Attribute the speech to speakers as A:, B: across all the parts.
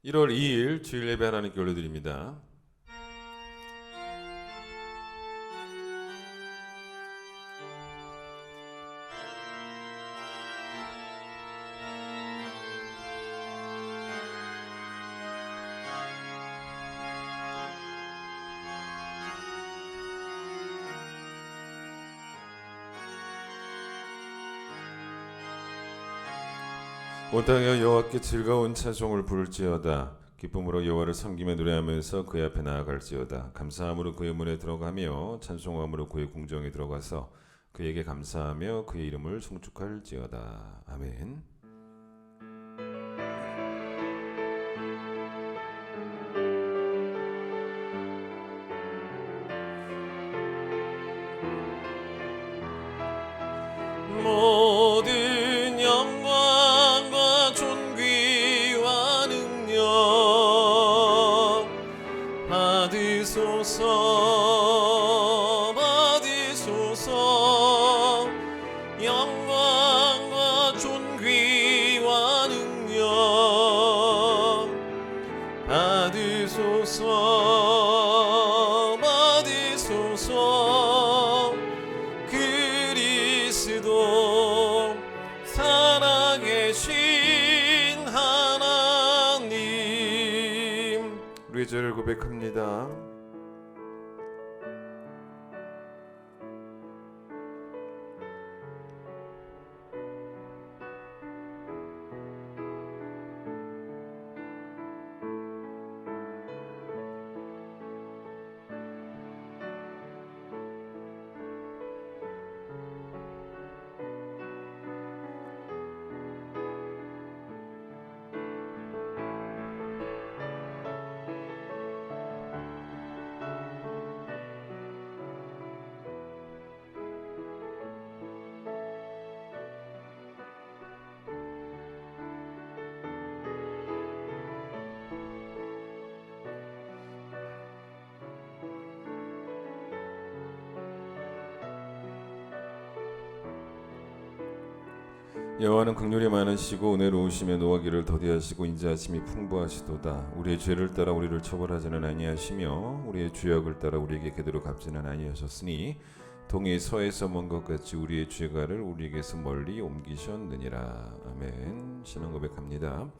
A: 1월 2일 주일 예배 하나님께 올려드립니다. 온 땅에 여호와께 즐거운 찬송을 부를지어다. 기쁨으로 여호와를 섬기며 노래하면서 그의 앞에 나아갈지어다. 감사함으로 그의 문에 들어가며 찬송함으로 그의 궁정에 들어가서 그에게 감사하며 그의 이름을 송축할지어다. 아멘. 모든 영광과 존귀와 능력 받으소서, 받으소서. 영광과 존귀와 능력 받으소서, 받으소서. 그리스도 살아계신 하나님, 우리의 죄를 고백합니다. 여호와는 긍휼이 많으시고 은혜로우시며 노하기를 더디하시고 인자하심이 풍부하시도다. 우리의 죄를 따라 우리를 처벌하지는 아니하시며 우리의 죄악을 따라 우리에게 그대로 갚지는 아니하셨으니 동이 서에서 먼 것 같이 우리의 죄가를 우리에게서 멀리 옮기셨느니라. 아멘. 신앙 고백합니다.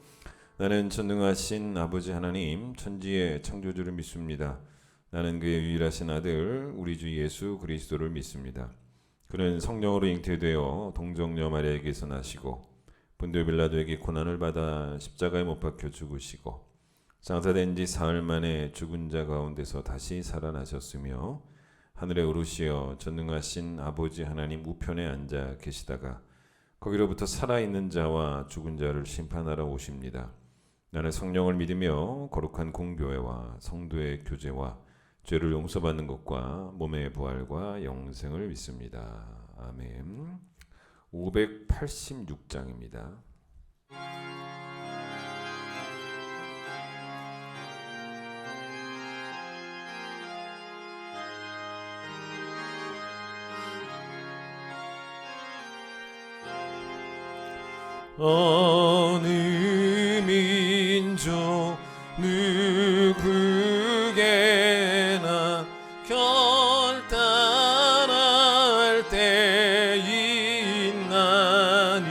A: 나는 전능하신 아버지 하나님 천지의 창조주를 믿습니다. 나는 그의 유일하신 아들 우리 주 예수 그리스도를 믿습니다. 그는 성령으로 잉태되어 동정녀 마리아에게서 나시고 본디오 빌라도에게 고난을 받아 십자가에 못 박혀 죽으시고 장사된 지 사흘 만에 죽은 자 가운데서 다시 살아나셨으며 하늘에 오르시어 전능하신 아버지 하나님 우편에 앉아 계시다가 거기로부터 살아있는 자와 죽은 자를 심판하러 오십니다. 나는 성령을 믿으며 거룩한 공교회와 성도의 교제와 죄를 용서받는 것과 몸의 부활과 영생을 믿습니다. 아멘. 586장입니다. 어느 민족 누구게나 결단할 때 있나니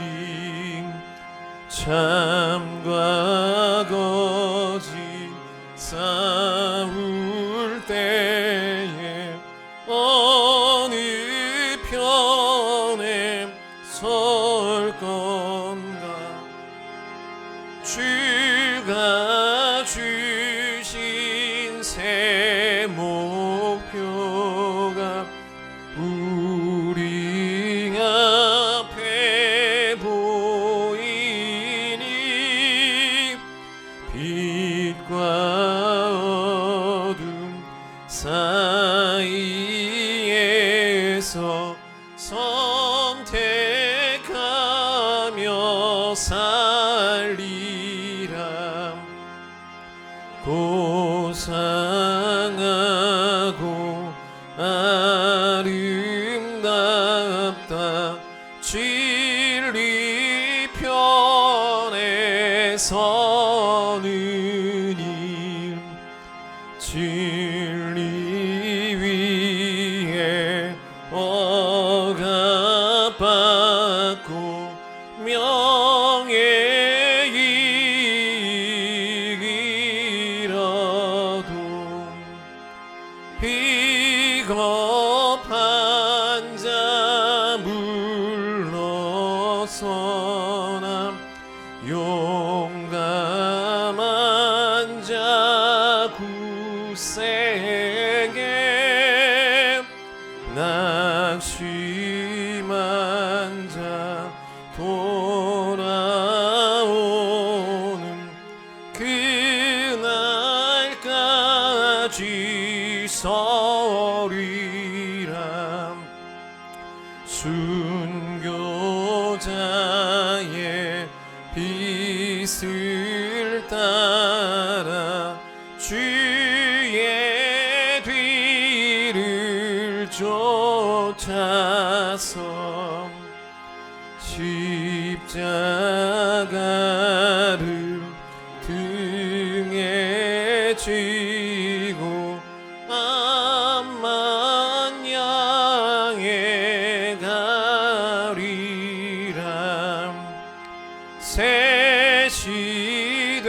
A: 참과 거짓 싸울 때에 어느 편에 설 건가. 주가 주신 새 목표가 우리 앞에 보이니 빛과 어둠 사이에서 선택하며 살리라. 고상하고 아름답다. 진리 편에 서는 비겁한 자 물러서나 용감한 자 굳세게 낙심한 자 돌아오는 그날까지 서리라. 순교자의 빛을 따라 주의 뒤를 쫓아서 십자가를 등에 지고 암만 향해 가리라. 새 시되는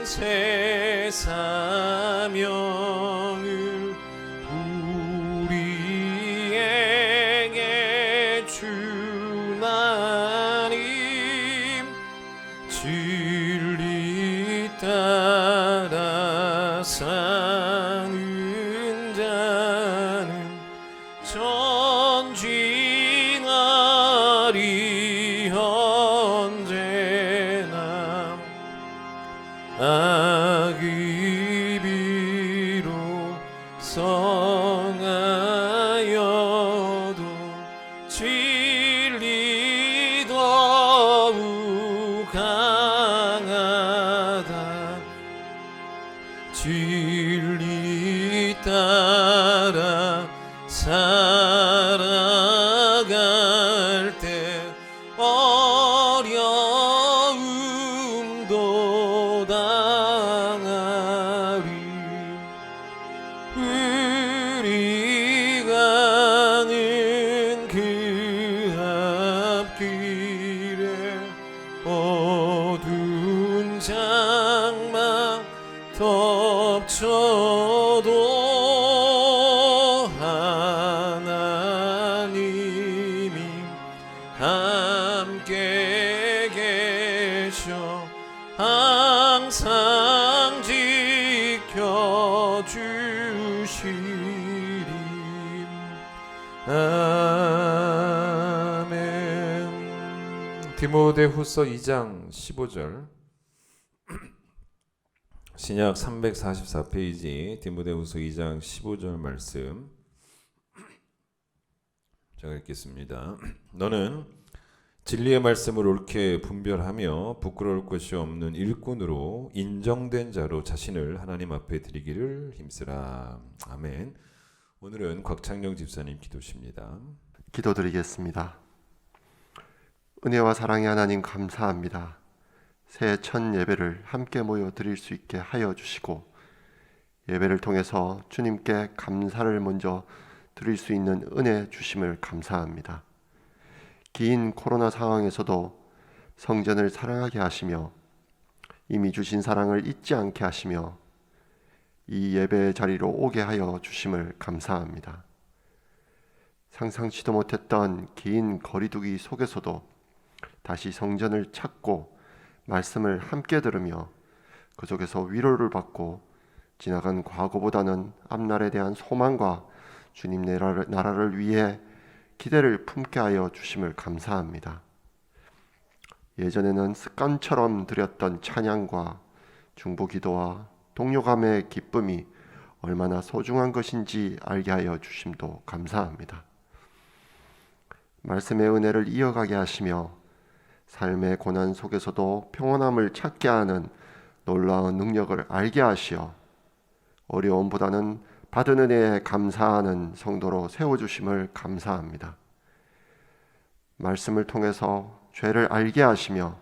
A: 새 사명을 우리에게 주나님. 진리 따라 사는 자는 전진하리 언제나. 악이 비록 성하여도 진리 더욱 강하다. 진리 따라 살아갈 때 어려움도 당하리. 우리 가는 그 앞길에 어두운 장막 덮쳐도 하나님이 함께 계셔 항상 지켜주시리. 아멘. 디모데후서 2장 15절. 신약 344페이지 디모데후서 2장 15절 말씀 제가 읽겠습니다. 너는 진리의 말씀을 옳게 분별하며 부끄러울 것이 없는 일꾼으로 인정된 자로 자신을 하나님 앞에 드리기를 힘쓰라. 아멘. 오늘은 곽창영 집사님 기도십니다.
B: 기도드리겠습니다. 은혜와 사랑의 하나님 감사합니다. 새해 첫 예배를 함께 모여 드릴 수 있게 하여 주시고 예배를 통해서 주님께 감사를 먼저 드릴 수 있는 은혜 주심을 감사합니다. 긴 코로나 상황에서도 성전을 사랑하게 하시며 이미 주신 사랑을 잊지 않게 하시며 이 예배의 자리로 오게 하여 주심을 감사합니다. 상상치도 못했던 긴 거리두기 속에서도 다시 성전을 찾고 말씀을 함께 들으며 그 속에서 위로를 받고 지나간 과거보다는 앞날에 대한 소망과 주님 나라를 위해 기대를 품게 하여 주심을 감사합니다. 예전에는 습관처럼 드렸던 찬양과 중보기도와 동료감의 기쁨이 얼마나 소중한 것인지 알게 하여 주심도 감사합니다. 말씀의 은혜를 이어가게 하시며 삶의 고난 속에서도 평온함을 찾게 하는 놀라운 능력을 알게 하시어 어려움보다는 받은 은혜에 감사하는 성도로 세워주심을 감사합니다. 말씀을 통해서 죄를 알게 하시며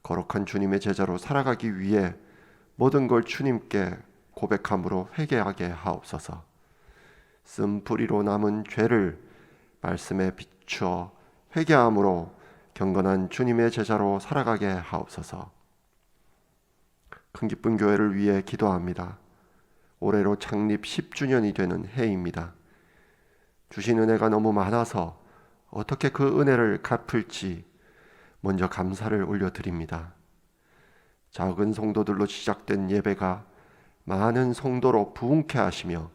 B: 거룩한 주님의 제자로 살아가기 위해 모든 걸 주님께 고백함으로 회개하게 하옵소서. 쓴뿌리로 남은 죄를 말씀에 비추어 회개함으로 경건한 주님의 제자로 살아가게 하옵소서. 큰 기쁨 교회를 위해 기도합니다. 올해로 창립 10주년이 되는 해입니다. 주신 은혜가 너무 많아서 어떻게 그 은혜를 갚을지 먼저 감사를 올려드립니다. 작은 성도들로 시작된 예배가 많은 성도로 부흥케 하시며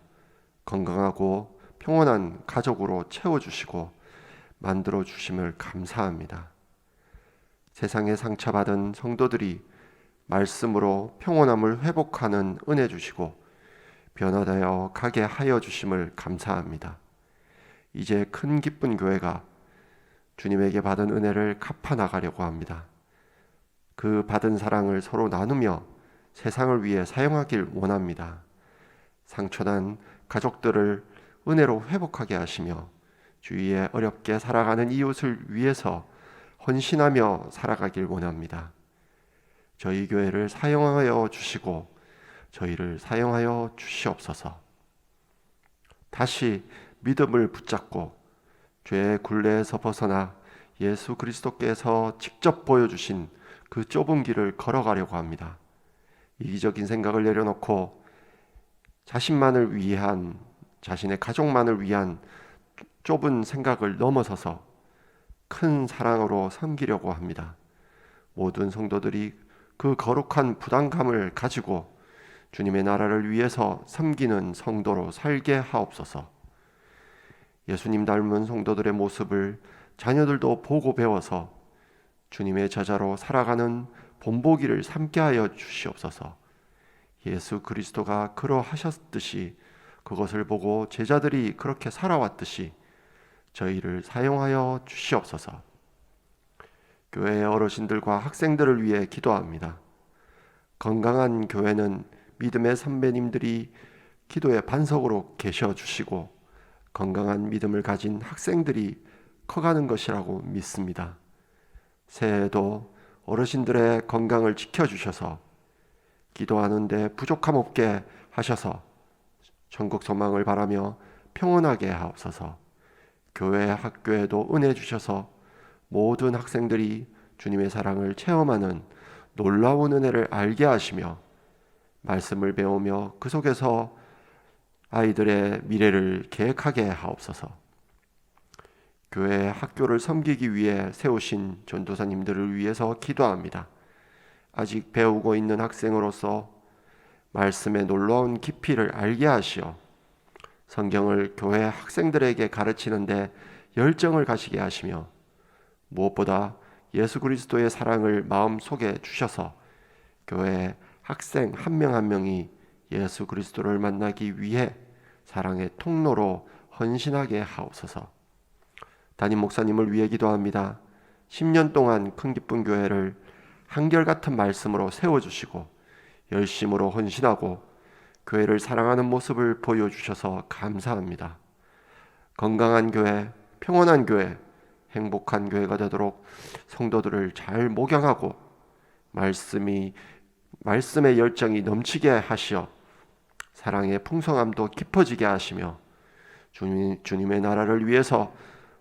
B: 건강하고 평온한 가족으로 채워주시고 만들어주심을 감사합니다. 세상에 상처받은 성도들이 말씀으로 평온함을 회복하는 은혜 주시고 변화되어 가게 하여 주심을 감사합니다. 이제 큰 기쁜 교회가 주님에게 받은 은혜를 갚아 나가려고 합니다. 그 받은 사랑을 서로 나누며 세상을 위해 사용하길 원합니다. 상처난 가족들을 은혜로 회복하게 하시며 주위에 어렵게 살아가는 이웃을 위해서 헌신하며 살아가길 원합니다. 저희 교회를 사용하여 주시고 저희를 사용하여 주시옵소서. 다시 믿음을 붙잡고 죄의 굴레에서 벗어나 예수 그리스도께서 직접 보여주신 그 좁은 길을 걸어가려고 합니다. 이기적인 생각을 내려놓고 자신만을 위한, 자신의 가족만을 위한 좁은 생각을 넘어서서 큰 사랑으로 섬기려고 합니다. 모든 성도들이 그 거룩한 부담감을 가지고 주님의 나라를 위해서 섬기는 성도로 살게 하옵소서. 예수님 닮은 성도들의 모습을 자녀들도 보고 배워서 주님의 제자로 살아가는 본보기를 삼게 하여 주시옵소서. 예수 그리스도가 그러하셨듯이 그것을 보고 제자들이 그렇게 살아왔듯이 저희를 사용하여 주시옵소서. 교회의 어르신들과 학생들을 위해 기도합니다. 건강한 교회는 믿음의 선배님들이 기도의 반석으로 계셔 주시고 건강한 믿음을 가진 학생들이 커가는 것이라고 믿습니다. 새해에도 어르신들의 건강을 지켜주셔서 기도하는데 부족함 없게 하셔서 천국 소망을 바라며 평온하게 하옵소서. 교회 학교에도 은혜 주셔서 모든 학생들이 주님의 사랑을 체험하는 놀라운 은혜를 알게 하시며 말씀을 배우며 그 속에서 아이들의 미래를 계획하게 하옵소서. 교회 학교를 섬기기 위해 세우신 전도사님들을 위해서 기도합니다. 아직 배우고 있는 학생으로서 말씀의 놀라운 깊이를 알게 하시어 성경을 교회 학생들에게 가르치는데 열정을 가지게 하시며 무엇보다 예수 그리스도의 사랑을 마음속에 주셔서 교회 학생 한 명 한 명이 예수 그리스도를 만나기 위해 사랑의 통로로 헌신하게 하옵소서. 담임 목사님을 위해 기도합니다. 10년 동안 큰 기쁜 교회를 한결같은 말씀으로 세워주시고 열심으로 헌신하고 교회를 사랑하는 모습을 보여주셔서 감사합니다. 건강한 교회, 평온한 교회, 행복한 교회가 되도록 성도들을 잘 목양하고 말씀의 열정이 넘치게 하시어 사랑의 풍성함도 깊어지게 하시며 주님의 나라를 위해서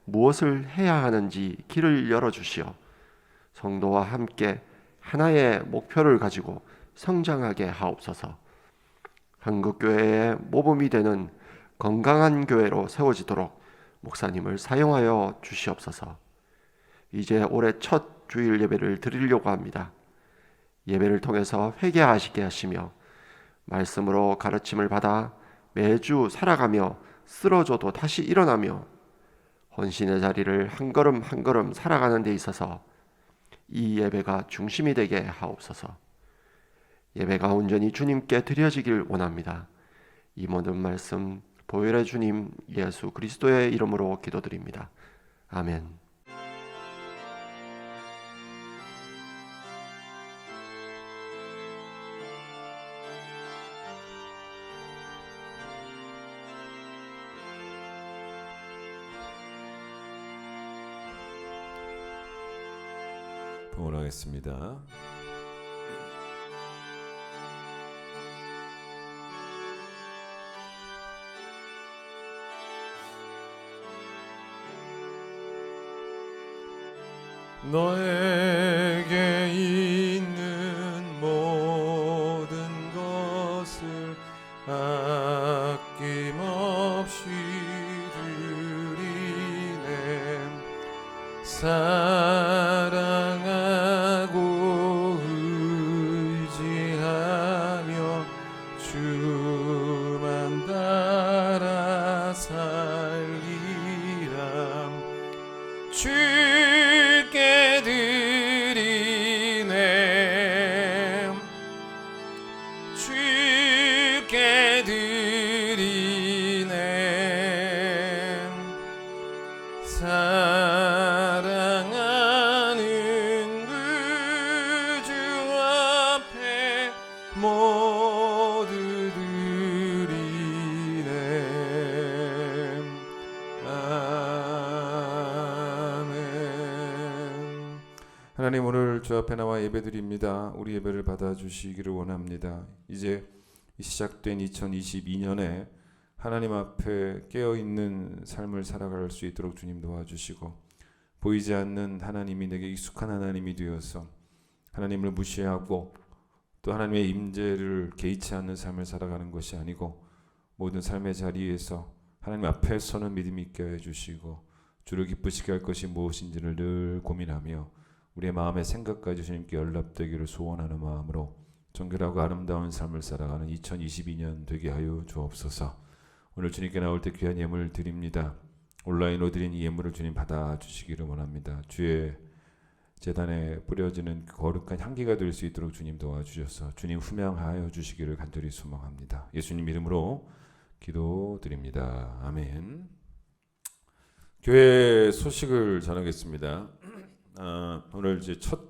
B: 무엇을 해야 하는지 길을 열어주시어 성도와 함께 하나의 목표를 가지고 성장하게 하옵소서. 한국교회의 모범이 되는 건강한 교회로 세워지도록 목사님을 사용하여 주시옵소서. 이제 올해 첫 주일 예배를 드리려고 합니다. 예배를 통해서 회개하시게 하시며 말씀으로 가르침을 받아 매주 살아가며 쓰러져도 다시 일어나며 헌신의 자리를 한 걸음 한 걸음 살아가는 데 있어서 이 예배가 중심이 되게 하옵소서. 예배가 온전히 주님께 드려지길 원합니다. 이 모든 말씀 보혈의 주님 예수 그리스도의 이름으로 기도드립니다. 아멘.
A: 봉헌하겠습니다. 너에게 있는 모든 것을 아낌없이 드리네. 사랑하고 의지하며 주만 따라 살리라. 주께 드리네. 주께 드리네. 사랑하는 그 주 앞에 모두 드리네. 아멘. 하나님, 오늘 주 앞에 나와 예배드립니다. 우리 예배를 받아주시기를 원합니다. 이제 시작된 2022년에 하나님 앞에 깨어있는 삶을 살아갈 수 있도록 주님 도와주시고, 보이지 않는 하나님이 내게 익숙한 하나님이 되어서 하나님을 무시하고 또 하나님의 임재를 개의치 않는 삶을 살아가는 것이 아니고, 모든 삶의 자리에서 하나님 앞에서는 믿음 있게 해주시고 주를 기쁘시게 할 것이 무엇인지를 늘 고민하며 우리의 마음의 생각까지 주님께 연락되기를 소원하는 마음으로 정결하고 아름다운 삶을 살아가는 2022년 되게 하여 주옵소서. 오늘 주님께 나올 때 귀한 예물 드립니다. 온라인으로 드린 이 예물을 주님 받아주시기를 원합니다. 주의 제단에 뿌려지는 거룩한 향기가 될 수 있도록 주님 도와주셔서 주님 훈명하여 주시기를 간절히 소망합니다. 예수님 이름으로 기도드립니다. 아멘. 교회 소식을 전하겠습니다. 오늘 이제 첫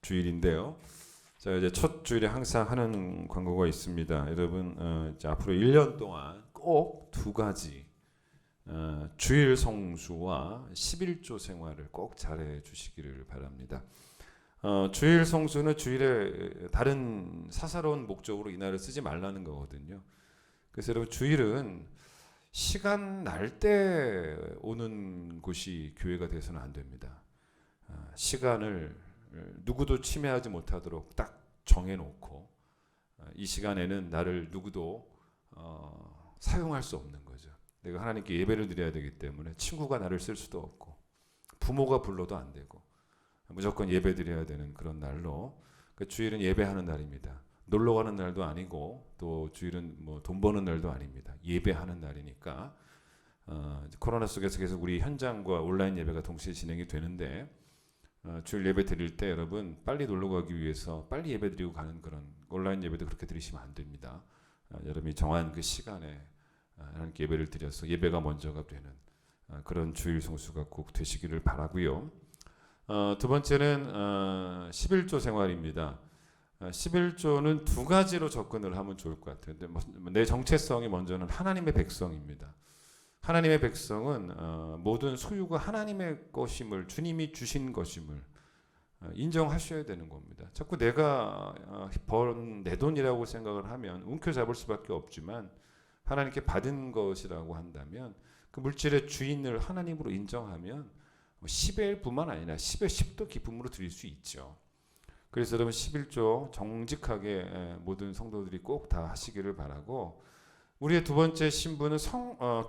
A: 주일인데요. 제가 이제 첫 주일에 항상 하는 광고가 있습니다. 여러분, 이제 앞으로 1년 동안 꼭 두 가지 주일 성수와 11조 생활을 꼭 잘해 주시기를 바랍니다. 주일 성수는 주일에 다른 사사로운 목적으로 이날을 쓰지 말라는 거거든요. 그래서 여러분, 주일은 시간 날 때 오는 곳이 교회가 돼서는 안 됩니다. 시간을 누구도 침해하지 못하도록 딱 정해놓고 이 시간에는 나를 누구도 사용할 수 없는 거죠. 내가 하나님께 예배를 드려야 되기 때문에 친구가 나를 쓸 수도 없고 부모가 불러도 안 되고 무조건 예배 드려야 되는 그런 날로, 그러니까 주일은 예배하는 날입니다. 놀러 가는 날도 아니고 또 주일은 뭐 돈 버는 날도 아닙니다. 예배하는 날이니까 코로나 속에서 계속 우리 현장과 온라인 예배가 동시에 진행이 되는데, 주일 예배 드릴 때 여러분 빨리 놀러 가기 위해서 빨리 예배 드리고 가는 그런 온라인 예배도 그렇게 드리시면 안 됩니다. 여러분이 정한 그 시간에 하나님께 예배를 드려서 예배가 먼저가 되는 그런 주일 성수가 꼭 되시기를 바라고요. 두 번째는 11조 생활입니다. 11조는 두 가지로 접근을 하면 좋을 것 같아요. 내 정체성이 먼저는 하나님의 백성입니다. 하나님의 백성은 모든 소유가 하나님의 것임을, 주님이 주신 것임을 인정하셔야 되는 겁니다. 자꾸 내가 번 내 돈이라고 생각을 하면 움켜잡을 수밖에 없지만, 하나님께 받은 것이라고 한다면 그 물질의 주인을 하나님으로 인정하면 10의 1뿐만 아니라 10의 10도 기쁨으로 드릴 수 있죠. 그래서 여러분 11조 정직하게 모든 성도들이 꼭 다 하시기를 바라고, 우리의 두 번째 신분은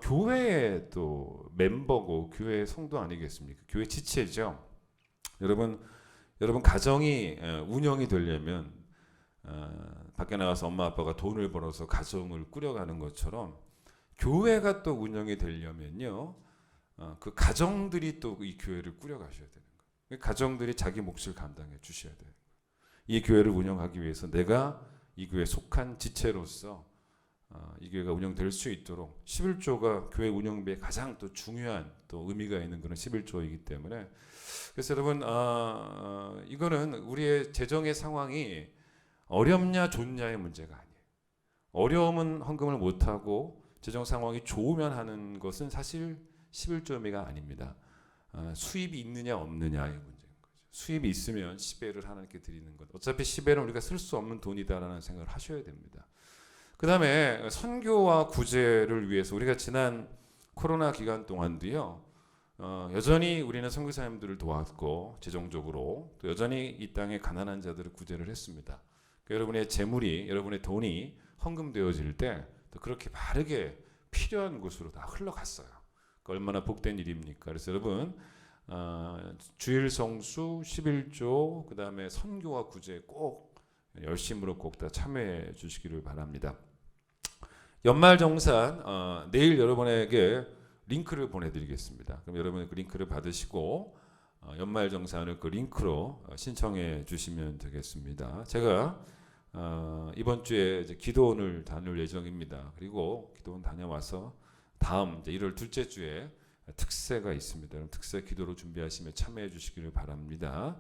A: 교회의 또 멤버고 교회의 성도 아니겠습니까? 교회 지체죠. 여러분 가정이 운영이 되려면 밖에 나가서 엄마 아빠가 돈을 벌어서 가정을 꾸려가는 것처럼 교회가 또 운영이 되려면요, 그 가정들이 또 이 교회를 꾸려가셔야 되는 거예요. 가정들이 자기 몫을 감당해 주셔야 돼요. 이 교회를 운영하기 위해서 내가 이 교회에 속한 지체로서 이 교회가 운영될 수 있도록 11조가 교회 운영비에 가장 또 중요한 또 의미가 있는 그런 11조이기 때문에, 그래서 여러분 이거는 우리의 재정의 상황이 어렵냐 좋냐의 문제가 아니에요. 어려움은 헌금을 못하고 재정 상황이 좋으면 하는 것은 사실 11조 의미가 아닙니다. 수입이 있느냐 없느냐의 문제인 거죠. 수입이 있으면 10배를 하나님께 드리는 것. 어차피 10배는 우리가 쓸 수 없는 돈이다라는 생각을 하셔야 됩니다. 그 다음에 선교와 구제를 위해서 우리가 지난 코로나 기간 동안도요, 여전히 우리는 선교사님들을 도왔고 재정적으로 또 여전히 이 땅의 가난한 자들을 구제를 했습니다. 그러니까 여러분의 재물이, 여러분의 돈이 헌금되어질 때 또 그렇게 바르게 필요한 곳으로 다 흘러갔어요. 얼마나 복된 일입니까? 그래서 여러분 주일 성수 11조 그 다음에 선교와 구제 꼭 열심으로 꼭 다 참여해 주시기를 바랍니다. 연말정산 내일 여러분에게 링크를 보내드리겠습니다. 그럼 여러분 그 링크를 받으시고 연말정산을 그 링크로 신청해 주시면 되겠습니다. 제가 이번 주에 이제 기도원을 다닐 예정입니다. 그리고 기도원 다녀와서 다음 이제 1월 둘째 주에 특세가 있습니다. 특세 기도로 준비하시며 참여해 주시기를 바랍니다.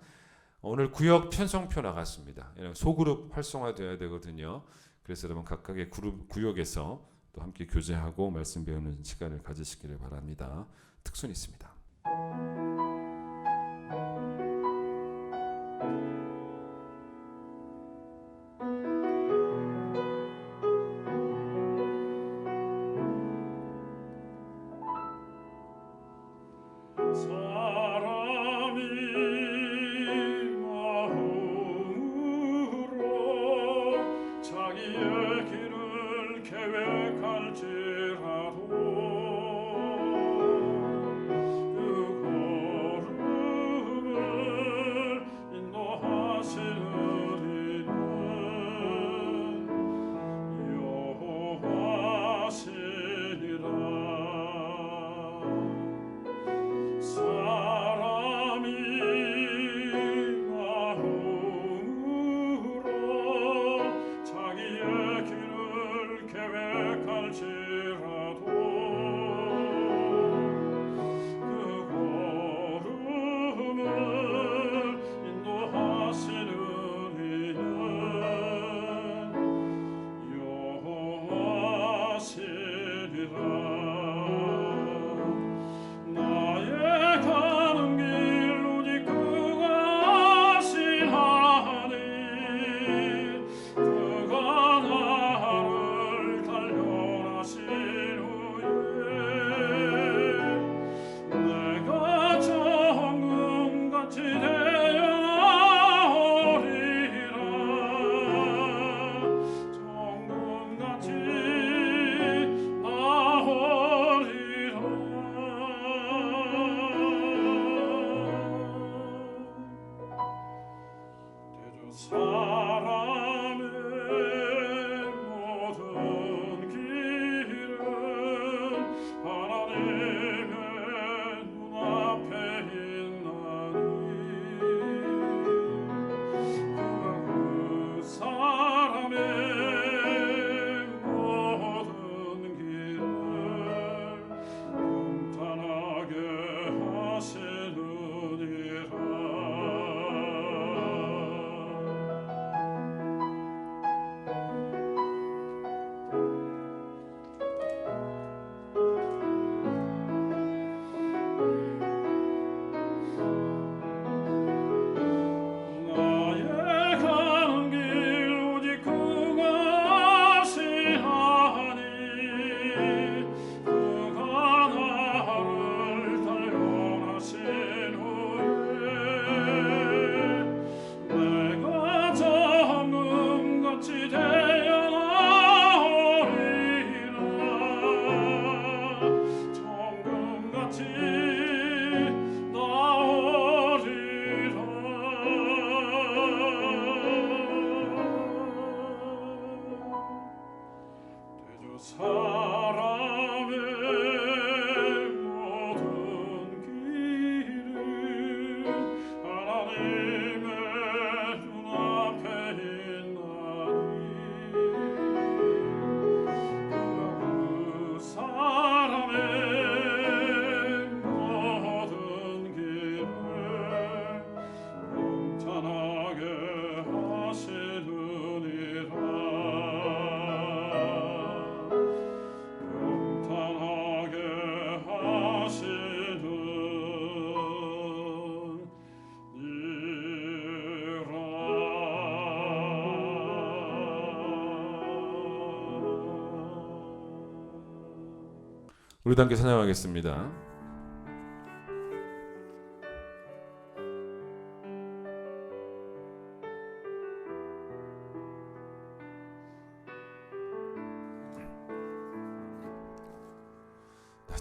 A: 오늘 구역 편성표 나갔습니다. 소그룹 활성화되어야 되거든요. 그래서 여러분 각각의 구역에서 또 함께 교제하고 말씀 배우는 시간을 가지시기를 바랍니다. 특순이 있습니다. 우리도 함께 찬양하겠습니다.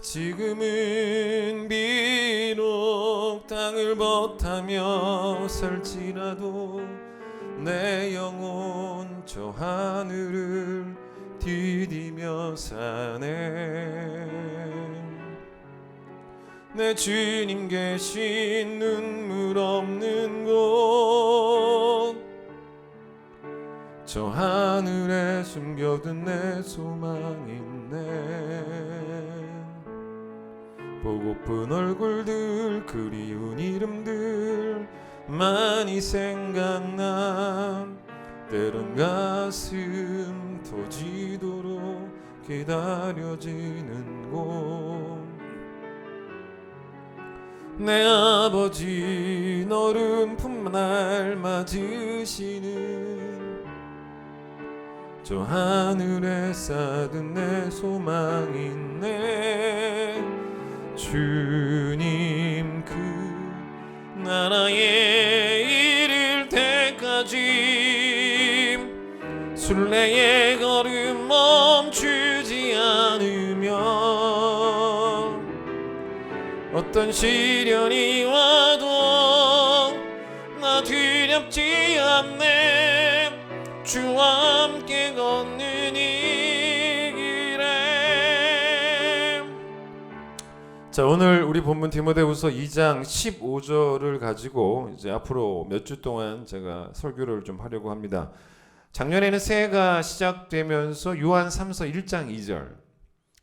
A: 지금은 비록 땅을 벗하며 살지라도 내 영혼 저 하늘을 디디며 사네. 내 주님 계신 눈물 없는 곳 저 하늘에 숨겨둔 내 소망이네. 보고픈 얼굴들 그리운 이름들 많이 생각나. 때론 가슴 터지도록 기다려지는 곳. 내 아버지 너른 품날 맞으시는 저 하늘에 쌓은 내 소망이네. 주님 그 나라에 이를 때까지 순례의 걸음 멈추지 않으며 어떤 시련이 와도 나 두렵지 않네. 주와 함께 걷는 이 길에. 자, 오늘 우리 본문 디모데후서 2장 15절을 가지고 이제 앞으로 몇 주 동안 제가 설교를 좀 하려고 합니다. 작년에는 새해가 시작되면서 요한 3서 1장 2절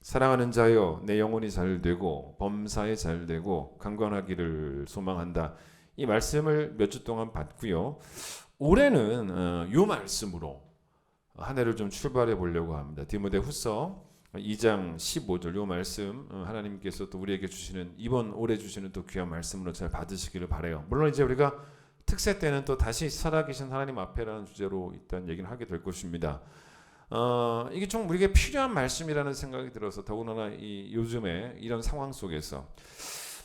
A: 사랑하는 자여 내 영혼이 잘되고 범사에 잘되고 강건하기를 소망한다. 이 말씀을 몇 주 동안 봤고요. 올해는 이 말씀으로 한 해를 좀 출발해 보려고 합니다. 디모데후서 2장 15절 이 말씀 하나님께서 또 우리에게 주시는 이번 올해 주시는 또 귀한 말씀으로 잘 받으시기를 바라요. 물론 이제 우리가 특세 때는 또 다시 살아계신 하나님 앞에라는 주제로 일단 얘기를 하게 될 것입니다. 이게 좀 우리에게 필요한 말씀이라는 생각이 들어서 더군다나 이 요즘에 이런 상황 속에서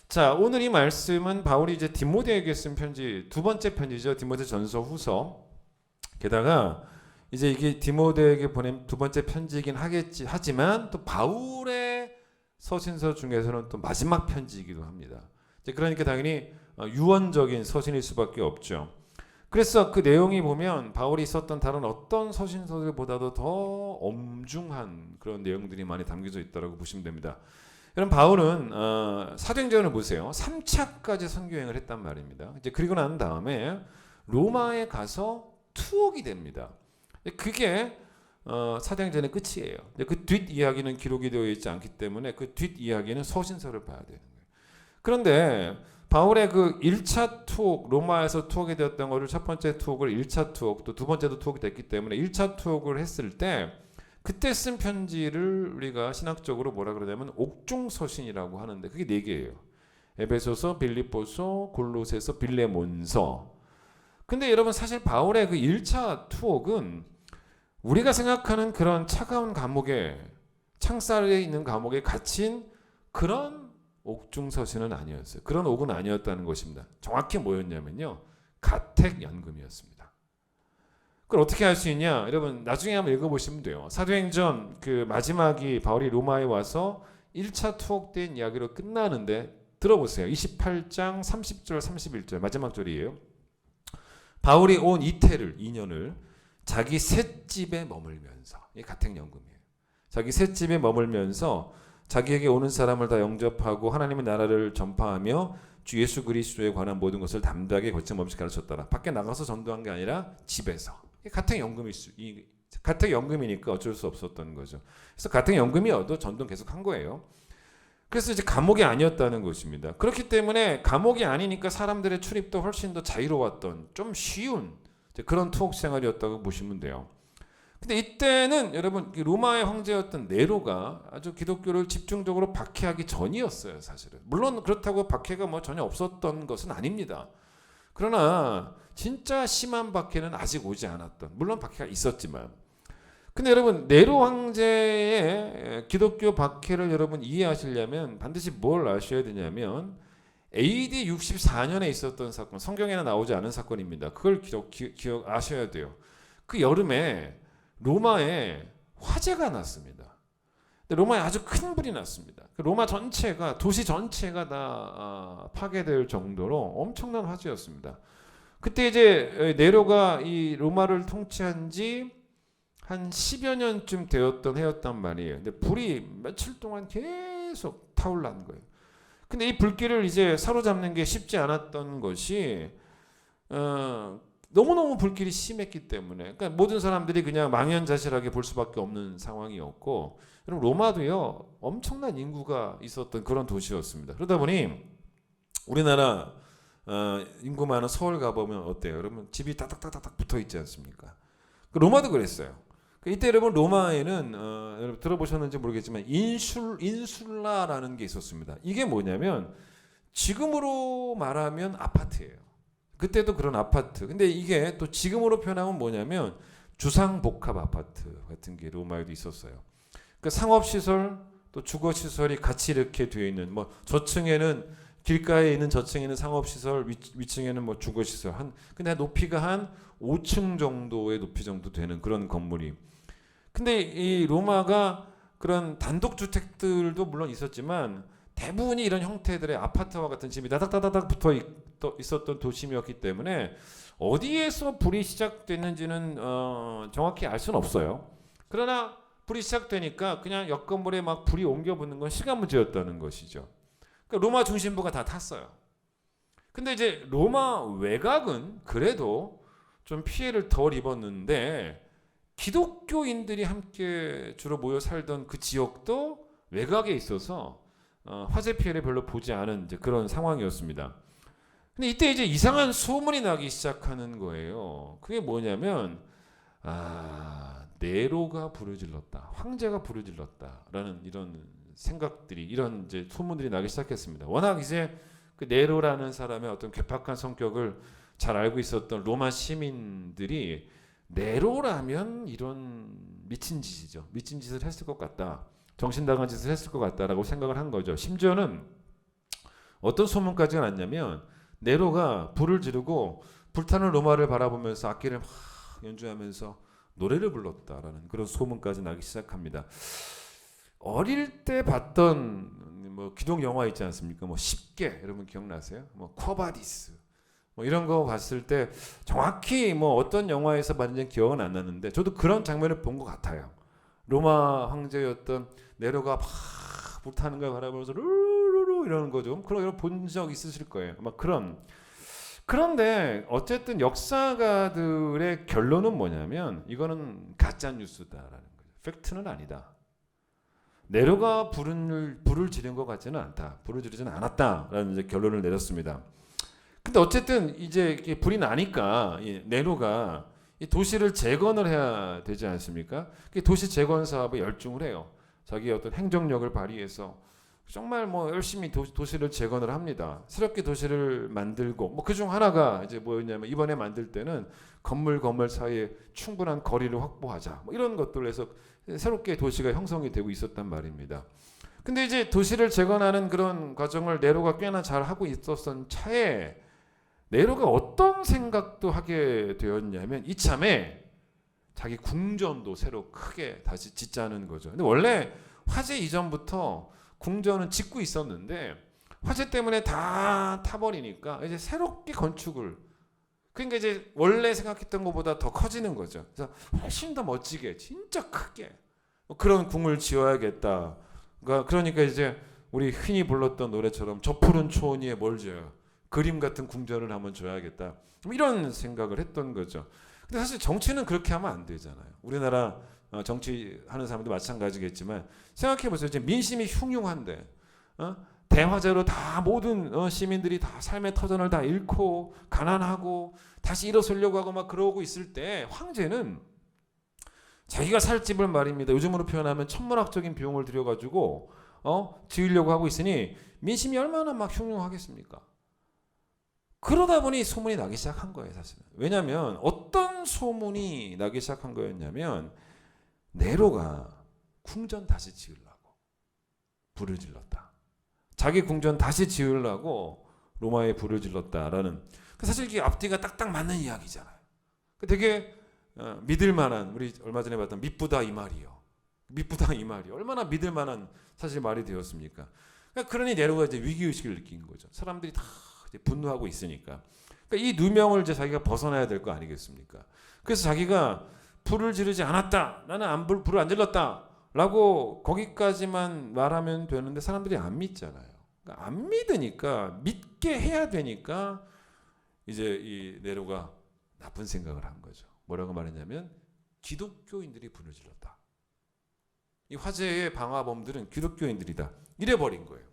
A: 자, 오늘 이 말씀은 바울이 이제 디모데에게 쓴 편지 두 번째 편지죠. 디모데전서 후서. 게다가 이제 이게 디모데에게 보낸 두 번째 편지이긴 하지만 또 바울의 서신서 중에서는 또 마지막 편지이기도 합니다. 이제 그러니까 당연히 유언적인 서신일 수밖에 없죠. 그래서 그 내용이 보면 바울이 썼던 다른 어떤 서신서들보다도 더 엄중한 그런 내용들이 많이 담겨져 있다고 보시면 됩니다. 여러분 바울은 사도행전을 보세요. 3차까지 선교행을 했단 말입니다. 이제 그리고 난 다음에 로마에 가서 투옥이 됩니다. 그게 사도행전의 끝이에요. 그 뒷 이야기는 기록이 되어 있지 않기 때문에 그 뒷 이야기는 서신서를 봐야 되는 거예요. 그런데 바울의 그 1차 투옥, 로마에서 투옥이 되었던 것을 첫 번째 투옥을 1차 투옥, 또 두 번째도 투옥이 됐기 때문에 1차 투옥을 했을 때 그때 쓴 편지를 우리가 신학적으로 뭐라 그러냐면 옥중서신이라고 하는데 그게 4개예요. 에베소서, 빌립보서, 골로새서, 빌레몬서. 근데 여러분 사실 바울의 그 1차 투옥은 우리가 생각하는 그런 차가운 감옥에 창살에 있는 감옥에 갇힌 그런 옥중서신은 아니었어요. 그런 옥은 아니었다는 것입니다. 정확히 뭐였냐면요. 가택연금이었습니다. 그걸 어떻게 할 수 있냐? 여러분 나중에 한번 읽어보시면 돼요. 사도행전 그 마지막이 바울이 로마에 와서 1차 투옥된 이야기로 끝나는데 들어보세요. 28장 30절 31절 마지막 절이에요. 바울이 온 이태를 2년을 자기 셋집에 머물면서 이게 가택연금이에요. 자기 셋집에 머물면서 자기에게 오는 사람을 다 영접하고 하나님의 나라를 전파하며 주 예수 그리스도에 관한 모든 것을 담대하게 거침없이 가르쳤더라. 밖에 나가서 전도한 게 아니라 집에서. 가택연금이니까 어쩔 수 없었던 거죠. 그래서 가택연금이어도 전도 계속 한 거예요. 그래서 이제 감옥이 아니었다는 것입니다. 그렇기 때문에 감옥이 아니니까 사람들의 출입도 훨씬 더 자유로웠던 좀 쉬운 그런 투옥 생활이었다고 보시면 돼요. 근데 이때는 여러분 로마의 황제였던 네로가 아주 기독교를 집중적으로 박해하기 전이었어요, 사실은. 물론 그렇다고 박해가 뭐 전혀 없었던 것은 아닙니다. 그러나 진짜 심한 박해는 아직 오지 않았던, 물론 박해가 있었지만. 근데 여러분 네로 황제의 기독교 박해를 여러분 이해하시려면 반드시 뭘 아셔야 되냐면 AD 64년에 있었던 사건, 성경에는 나오지 않은 사건입니다. 그걸 기억 아셔야 돼요. 그 여름에 로마에 화재가 났습니다. 근데 로마에 아주 큰 불이 났습니다. 로마 전체가 도시 전체가 다 파괴될 정도로 엄청난 화재였습니다. 그때 이제 네로가 이 로마를 통치한 지 한 10여 년쯤 되었던 해였단 말이에요. 근데 불이 며칠 동안 계속 타올란 거예요. 근데 이 불길을 이제 사로잡는 게 쉽지 않았던 것이 너무너무 불길이 심했기 때문에, 그러니까 모든 사람들이 그냥 망연자실하게 볼 수밖에 없는 상황이었고, 그럼 로마도요 엄청난 인구가 있었던 그런 도시였습니다. 그러다 보니 우리나라 인구 많은 서울 가보면 어때요? 여러분 집이 따닥따닥 붙어 있지 않습니까? 로마도 그랬어요. 이때 여러분 로마에는 여러분 들어보셨는지 모르겠지만 인술라라는 게 있었습니다. 이게 뭐냐면 지금으로 말하면 아파트예요. 그때도 그런 아파트. 근데 이게 또 지금으로 표현하면 뭐냐면 주상복합 아파트 같은 게 로마에도 있었어요. 그 상업시설 또 주거시설이 같이 이렇게 되어 있는, 뭐 저층에는 길가에 있는 저층에는 상업시설, 위층에는 뭐 주거시설, 근데 높이가 한 5층 정도의 높이 정도 되는 그런 건물이. 근데 이 로마가 그런 단독주택들도 물론 있었지만 대부분이 이런 형태들의 아파트와 같은 집이 다닥다닥 붙어 있었던 도심이었기 때문에 어디에서 불이 시작됐는지는 정확히 알 수는 없어요. 그러나 불이 시작되니까 그냥 옆 건물에 막 불이 옮겨 붙는 건 시간 문제였다는 것이죠. 그러니까 로마 중심부가 다 탔어요. 근데 이제 로마 외곽은 그래도 좀 피해를 덜 입었는데 기독교인들이 함께 주로 모여 살던 그 지역도 외곽에 있어서 화재 피해를 별로 보지 않은 이제 그런 상황이었습니다. 근데 이때 이제 이상한 소문이 나기 시작하는 거예요. 그게 뭐냐면 네로가 불을 질렀다, 황제가 불을 질렀다라는 이런 생각들이, 이런 이제 소문들이 나기 시작했습니다. 워낙 이제 그 네로라는 사람의 어떤 괴팍한 성격을 잘 알고 있었던 로마 시민들이 네로라면 이런 미친 짓이죠. 미친 짓을 했을 것 같다. 정신나간 짓을 했을 것 같다라고 생각을 한 거죠. 심지어는 어떤 소문까지가 났냐면 네로가 불을 지르고 불타는 로마를 바라보면서 악기를 막 연주하면서 노래를 불렀다라는 그런 소문까지 나기 시작합니다. 어릴 때 봤던 뭐 기독 영화 있지 않습니까? 뭐 10개 여러분 기억나세요? 뭐 쿼바디스 뭐 이런 거 봤을 때 정확히 뭐 어떤 영화에서 봤는지 기억은 안 나는데 저도 그런 장면을 본 것 같아요. 로마 황제였던 네로가 막 불타는 걸 바라보면서 루루루 이러는 거 좀 그런 본 적 있으실 거예요. 막 그런. 그런데 어쨌든 역사가들의 결론은 뭐냐면 이거는 가짜 뉴스다라는 거죠. 팩트는 아니다. 네로가 불을 지른 것 같지는 않다. 불을 지르지는 않았다라는 이제 결론을 내렸습니다. 근데 어쨌든 이제 불이 나니까 네로가 이 도시를 재건을 해야 되지 않습니까? 도시 재건 사업에 열중을 해요. 자기의 어떤 행정력을 발휘해서 정말 뭐 열심히 도시를 재건을 합니다. 새롭게 도시를 만들고 뭐 그중 하나가 이제 뭐였냐면 이번에 만들 때는 건물 사이에 충분한 거리를 확보하자. 뭐 이런 것들을 해서 새롭게 도시가 형성이 되고 있었단 말입니다. 근데 이제 도시를 재건하는 그런 과정을 네로가 꽤나 잘 하고 있었던 차에 네로가 어떤 생각도 하게 되었냐면 이참에 자기 궁전도 새로 크게 다시 짓자는 거죠. 근데 원래 화재 이전부터 궁전은 짓고 있었는데 화재 때문에 다 타버리니까 이제 새롭게 건축을, 그러니까 이제 원래 생각했던 것보다 더 커지는 거죠. 그래서 훨씬 더 멋지게 진짜 크게 그런 궁을 지어야겠다. 그러니까 이제 우리 흔히 불렀던 노래처럼 저 푸른 초원 위에 뭘 지어요? 그림 같은 궁전을 한번 줘야겠다. 이런 생각을 했던 거죠. 근데 사실 정치는 그렇게 하면 안 되잖아요. 우리나라 정치하는 사람도 마찬가지겠지만 생각해 보세요. 이제 민심이 흉흉한데 대화제로 다 모든 시민들이 다 삶의 터전을 다 잃고 가난하고 다시 일어서려고 하고 막 그러고 있을 때 황제는 자기가 살 집을 말입니다. 요즘으로 표현하면 천문학적인 비용을 들여가지고 지으려고 하고 있으니 민심이 얼마나 막 흉흉하겠습니까? 그러다 보니 소문이 나기 시작한 거예요, 사실은. 왜냐하면 어떤 소문이 나기 시작한 거였냐면 네로가 궁전 다시 지으려고 불을 질렀다. 자기 궁전 다시 지으려고 로마에 불을 질렀다라는, 사실 이게 앞뒤가 딱딱 맞는 이야기잖아요. 되게 믿을 만한, 우리 얼마 전에 봤던 미쁘다 이 말이요. 미쁘다 이 말이 얼마나 믿을 만한 사실 말이 되었습니까? 그러니 네로가 이제 위기의식을 느낀 거죠. 사람들이 다 이제 분노하고 있으니까. 이 누명을 이제 자기가 벗어나야 될 거 아니겠습니까? 그래서 자기가 불을 지르지 않았다. 나는 불을 안 질렀다. 라고 거기까지만 말하면 되는데 사람들이 안 믿잖아요. 그러니까 안 믿으니까 믿게 해야 되니까 이제 이 네로가 나쁜 생각을 한 거죠. 뭐라고 말했냐면 기독교인들이 불을 질렀다. 이 화재의 방화범들은 기독교인들이다. 이래버린 거예요.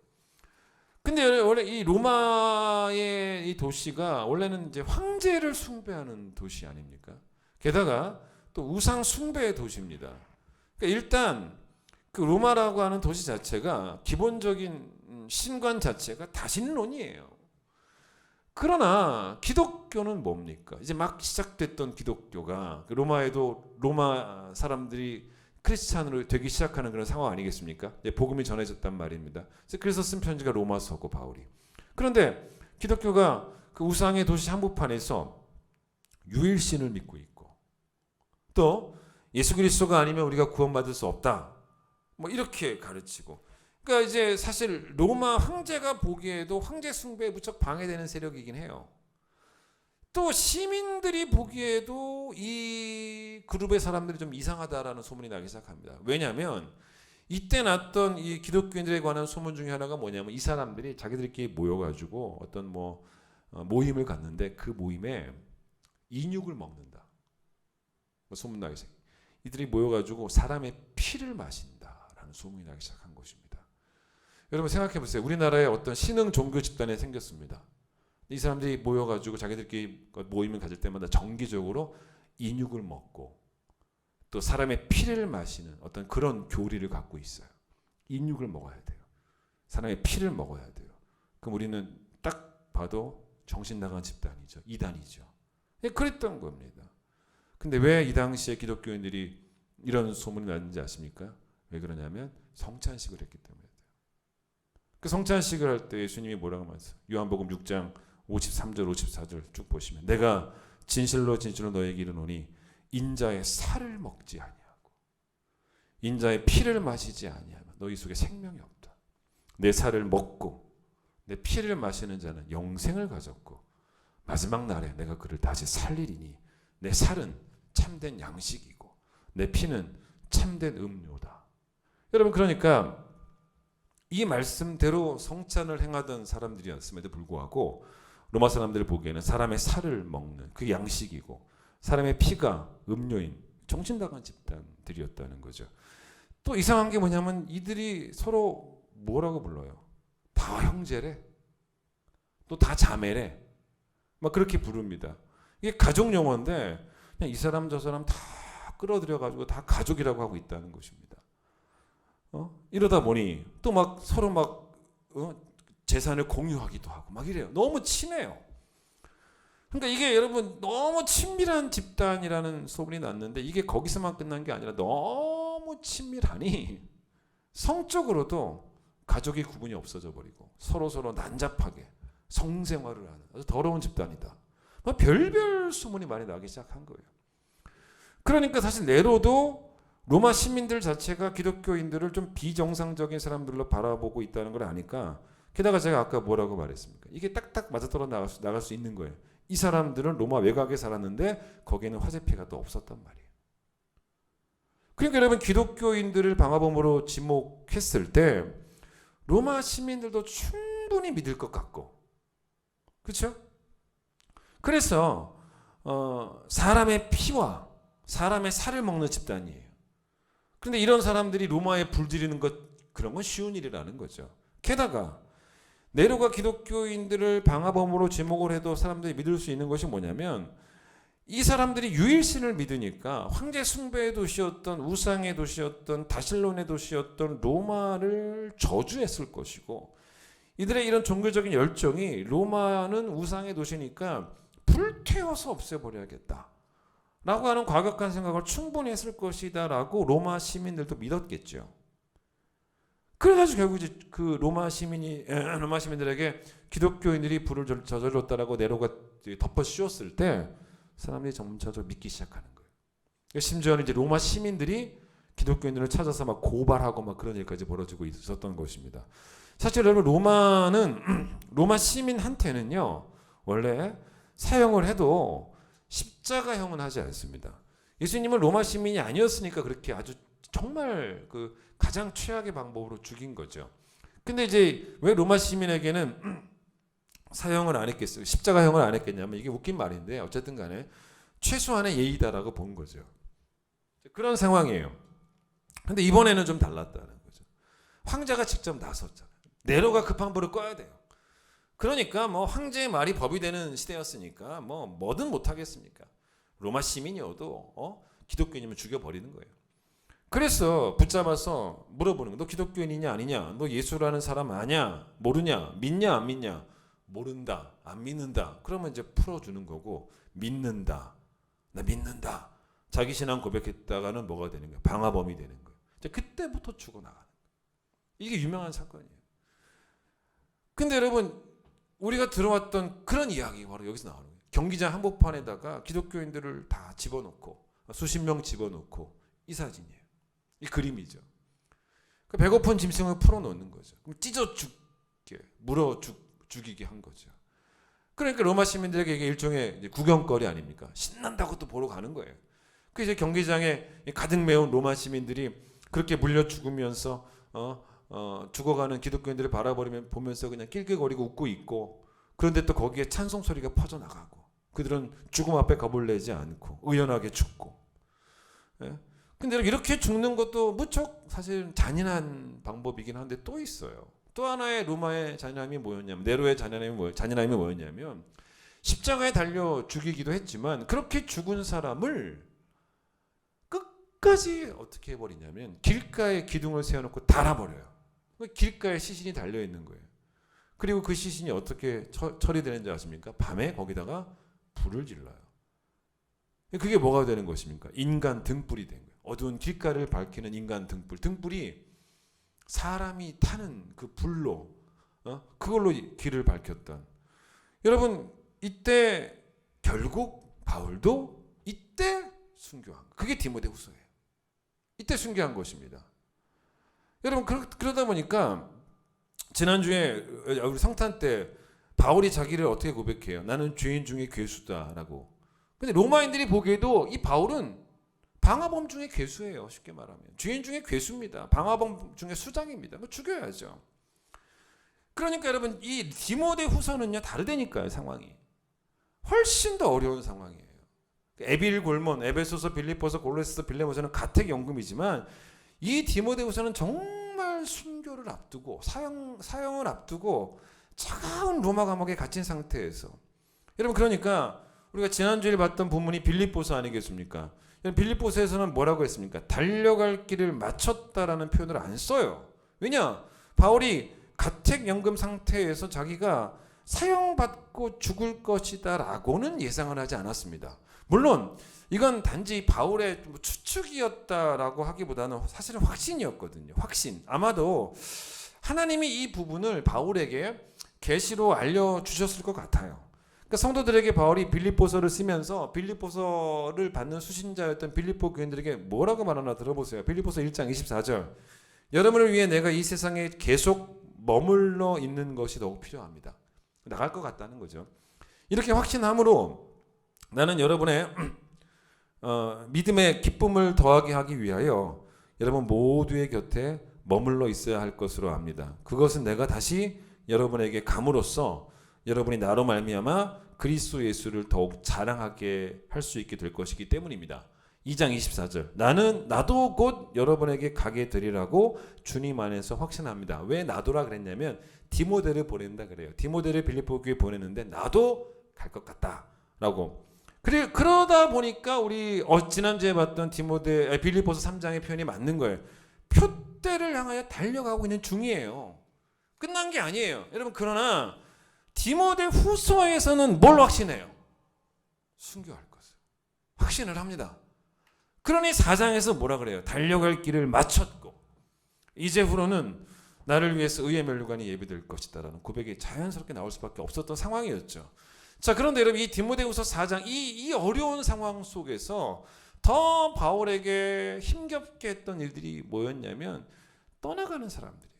A: 근데 원래 이 로마의 이 도시가 원래는 이제 황제를 숭배하는 도시 아닙니까? 게다가 또 우상 숭배의 도시입니다. 그러니까 일단 그 로마라고 하는 도시 자체가 기본적인 신관 자체가 다신론이에요. 그러나 기독교는 뭡니까? 이제 막 시작됐던 기독교가 로마에도 로마 사람들이 크리스찬으로 되기 시작하는 그런 상황 아니겠습니까? 복음이 전해졌단 말입니다. 그래서 쓴 편지가 로마서고 바울이. 그런데 기독교가 그 우상의 도시 한복판에서 유일신을 믿고 있고 또 예수 그리스도가 아니면 우리가 구원받을 수 없다. 뭐 이렇게 가르치고. 그러니까 이제 사실 로마 황제가 보기에도 황제 숭배에 무척 방해되는 세력이긴 해요. 또 시민들이 보기에도 이 그룹의 사람들이 좀 이상하다라는 소문이 나기 시작합니다. 왜냐하면 이때 났던 이 기독교인들에 관한 소문 중에 하나가 뭐냐면 이 사람들이 자기들끼리 모여가지고 어떤 모임을 갖는데 그 모임에 인육을 먹는다. 소문 나기 시작. 이들이 모여가지고 사람의 피를 마신다라는 소문이 나기 시작한 것입니다. 여러분 생각해 보세요. 우리나라에 어떤 신흥 종교 집단이 생겼습니다. 이 사람들이 모여가지고 자기들끼리 모임을 가질 때마다 정기적으로 인육을 먹고 또 사람의 피를 마시는 어떤 그런 교리를 갖고 있어요. 인육을 먹어야 돼요. 사람의 피를 먹어야 돼요. 그럼 우리는 딱 봐도 정신 나간 집단이죠. 이단이죠. 그랬던 겁니다. 근데 왜 이 당시에 기독교인들이 이런 소문이 났는지 아십니까? 왜 그러냐면 성찬식을 했기 때문에. 그 성찬식을 할 때 예수님이 뭐라고 말했어요? 요한복음 6장 53절 54절 쭉 보시면 내가 진실로 진실로 너에게 이르노니 인자의 살을 먹지 아니하고 인자의 피를 마시지 아니하면 너희 속에 생명이 없다. 내 살을 먹고 내 피를 마시는 자는 영생을 가졌고 마지막 날에 내가 그를 다시 살리리니 내 살은 참된 양식이고 내 피는 참된 음료다. 여러분 그러니까 이 말씀대로 성찬을 행하던 사람들이었음에도 불구하고 로마 사람들을 보기에는 사람의 살을 먹는 그게 양식이고 사람의 피가 음료인 정신 나간 집단들이었다는 거죠. 또 이상한 게 뭐냐면 이들이 서로 뭐라고 불러요? 다 형제래. 또 다 자매래. 막 그렇게 부릅니다. 이게 가족 용어인데 그냥 이 사람 저 사람 다 끌어들여 가지고 다 가족이라고 하고 있다는 것입니다. 이러다 보니 또 막 서로 막 재산을 공유하기도 하고 막 이래요. 너무 친해요. 그러니까 이게 여러분 너무 친밀한 집단이라는 소문이 났는데 이게 거기서만 끝난 게 아니라 너무 친밀하니 성적으로도 가족의 구분이 없어져 버리고 서로 난잡하게 성생활을 하는 아주 더러운 집단이다. 별별 소문이 많이 나기 시작한 거예요. 그러니까 사실 네로도 로마 시민들 자체가 기독교인들을 좀 비정상적인 사람들로 바라보고 있다는 걸 아니까 게다가 제가 아까 뭐라고 말했습니까? 이게 딱딱 맞아떨어 나갈 수 있는 거예요. 이 사람들은 로마 외곽에 살았는데 거기에는 화재피가 또 없었단 말이에요. 그러니까 여러분 기독교인들을 방화범으로 지목했을 때 로마 시민들도 충분히 믿을 것 같고 그렇죠? 그래서 사람의 피와 사람의 살을 먹는 집단이에요. 그런데 이런 사람들이 로마에 불지르는 것 그런 건 쉬운 일이라는 거죠. 게다가 네로가 기독교인들을 방화범으로 지목을 해도 사람들이 믿을 수 있는 것이 뭐냐면 이 사람들이 유일신을 믿으니까 황제 숭배의 도시였던 우상의 도시였던 다실론의 도시였던 로마를 저주했을 것이고 이들의 이런 종교적인 열정이 로마는 우상의 도시니까 불태워서 없애버려야겠다 라고 하는 과격한 생각을 충분히 했을 것이다 라고 로마 시민들도 믿었겠죠. 그래가지고 결국 이제 그 로마 시민들에게 기독교인들이 불을 저질렀다라고 네로가 덮어 씌웠을 때 사람들이 점차적으로 믿기 시작하는 거예요. 심지어는 이제 로마 시민들이 기독교인들을 찾아서 막 고발하고 막 그런 일까지 벌어지고 있었던 것입니다. 사실 여러분 로마 시민한테는요 원래 사형을 해도 십자가형은 하지 않습니다. 예수님은 로마 시민이 아니었으니까 그렇게 아주 정말 그 가장 최악의 방법으로 죽인 거죠. 근데 이제 왜 로마 시민에게는 사형을 안 했겠어요? 십자가형을 안 했겠냐면 이게 웃긴 말인데 어쨌든 간에 최소한의 예의다라고 본 거죠. 그런 상황이에요. 근데 이번에는 좀 달랐다는 거죠. 황제가 직접 나섰잖아요. 네로가 급한 불을 꺼야 돼요. 그러니까 뭐 황제의 말이 법이 되는 시대였으니까 뭐든 못 하겠습니까? 로마 시민이어도 기독교인이면 죽여버리는 거예요. 그래서 붙잡아서 물어보는 거예요. 너 기독교인이냐 아니냐? 너 예수라는 사람 아냐? 모르냐? 믿냐 안 믿냐? 모른다. 안 믿는다. 그러면 이제 풀어주는 거고 믿는다. 나 믿는다. 자기 신앙 고백했다가는 뭐가 되는 거예요? 방화범이 되는 거예요. 이제 그때부터 죽어나가는 거예요. 이게 유명한 사건이에요. 근데 여러분 우리가 들어왔던 그런 이야기가 바로 여기서 나오는 거예요. 경기장 한복판에다가 기독교인들을 다 집어넣고 수십 명 집어넣고 이 사진이에요. 이 그림이죠. 배고픈 짐승을 풀어놓는 거죠. 그럼 찢어 죽게 물어 죽이게 한 거죠. 그러니까 로마 시민들에게 이게 일종의 이제 구경거리 아닙니까? 신난다고 또 보러 가는 거예요. 그 이제 경기장에 가득 메운 로마 시민들이 그렇게 물려 죽으면서 죽어가는 기독교인들을 보면서 그냥 낄낄거리고 웃고 있고, 그런데 또 거기에 찬송 소리가 퍼져 나가고 그들은 죽음 앞에 겁을 내지 않고 의연하게 죽고. 예? 근데 이렇게 죽는 것도 무척 사실 잔인한 방법이긴 한데 또 있어요. 또 하나의 로마의 잔인함이 뭐였냐면, 네로의 잔인함이 뭐였냐면 십자가에 달려 죽이기도 했지만 그렇게 죽은 사람을 끝까지 어떻게 해버리냐면 길가에 기둥을 세워놓고 달아버려요. 길가에 시신이 달려있는 거예요. 그리고 그 시신이 어떻게 처리되는지 아십니까? 밤에 거기다가 불을 질러요. 그게 뭐가 되는 것입니까? 인간 등불이 된 거예요. 어두운 길가를 밝히는 인간 등불. 등불이 사람이 타는 그 불로 그걸로 길을 밝혔던. 여러분 이때 결국 바울도 이때 순교한 거. 그게 디모데후서예요. 이때 순교한 것입니다. 여러분 그러다 보니까 지난주에 우리 성탄 때 바울이 자기를 어떻게 고백해요? 나는 죄인 중에 괴수다라고. 근데 로마인들이 보기에도 이 바울은 방화범 중에 괴수예요. 쉽게 말하면 죄인 중에 괴수입니다. 방화범 중에 수장입니다. 죽여야죠. 그러니까 여러분 이 디모데후서는요 다르다니까요. 상황이 훨씬 더 어려운 상황이에요. 에빌골몬, 에베소서, 빌립보서, 골로새서, 빌레몬서는 가택연금이지만 이 디모데후서는 정말 순교를 앞두고 사형을 앞두고 차가운 로마 감옥에 갇힌 상태에서, 여러분 그러니까 우리가 지난주에 봤던 본문이 빌립보서 아니겠습니까? 빌립보서에서는 뭐라고 했습니까? 달려갈 길을 마쳤다라는 표현을 안 써요. 왜냐? 바울이 가택연금 상태에서 자기가 사형받고 죽을 것이다 라고는 예상을 하지 않았습니다. 물론 이건 단지 바울의 추측이었다라고 하기보다는 사실은 확신이었거든요. 확신. 아마도 하나님이 이 부분을 바울에게 계시로 알려주셨을 것 같아요. 그러니까 성도들에게 바울이 빌립보서를 쓰면서 빌립보서를 받는 수신자였던 빌립보 교인들에게 뭐라고 말하나 들어보세요. 빌립보서 1장 24절. 여러분을 위해 내가 이 세상에 계속 머물러 있는 것이 더욱 필요합니다. 나갈 것 같다는 거죠. 이렇게 확신함으로 나는 여러분의 믿음의 기쁨을 더하게 하기 위하여 여러분 모두의 곁에 머물러 있어야 할 것으로 압니다. 그것은 내가 다시 여러분에게 감으로써 여러분이 나로 말미암아 그리스도 예수를 더욱 자랑하게 할 수 있게 될 것이기 때문입니다. 2장 24절. 나도 곧 여러분에게 가게 되리라고 주님 안에서 확신합니다. 왜 나도라 그랬냐면 디모데를 보낸다 그래요. 디모데를 빌립보 교회에 보내는데 나도 갈 것 같다라고. 그러다 보니까 우리 지난주에 봤던 빌립보서 3장의 표현이 맞는 거예요. 표대를 향하여 달려가고 있는 중이에요. 끝난 게 아니에요. 여러분 그러나 디모데후서에서는 뭘 확신해요? 순교할 것을 확신을 합니다. 그러니 4장에서 뭐라 그래요? 달려갈 길을 마쳤고 이제후로는 나를 위해서 의의 면류관이 예비될 것이다 라는 고백이 자연스럽게 나올 수밖에 없었던 상황이었죠. 자, 그런데 여러분 이 디모데후서 4장 이 어려운 상황 속에서 더 바울에게 힘겹게 했던 일들이 뭐였냐면 떠나가는 사람들이에요.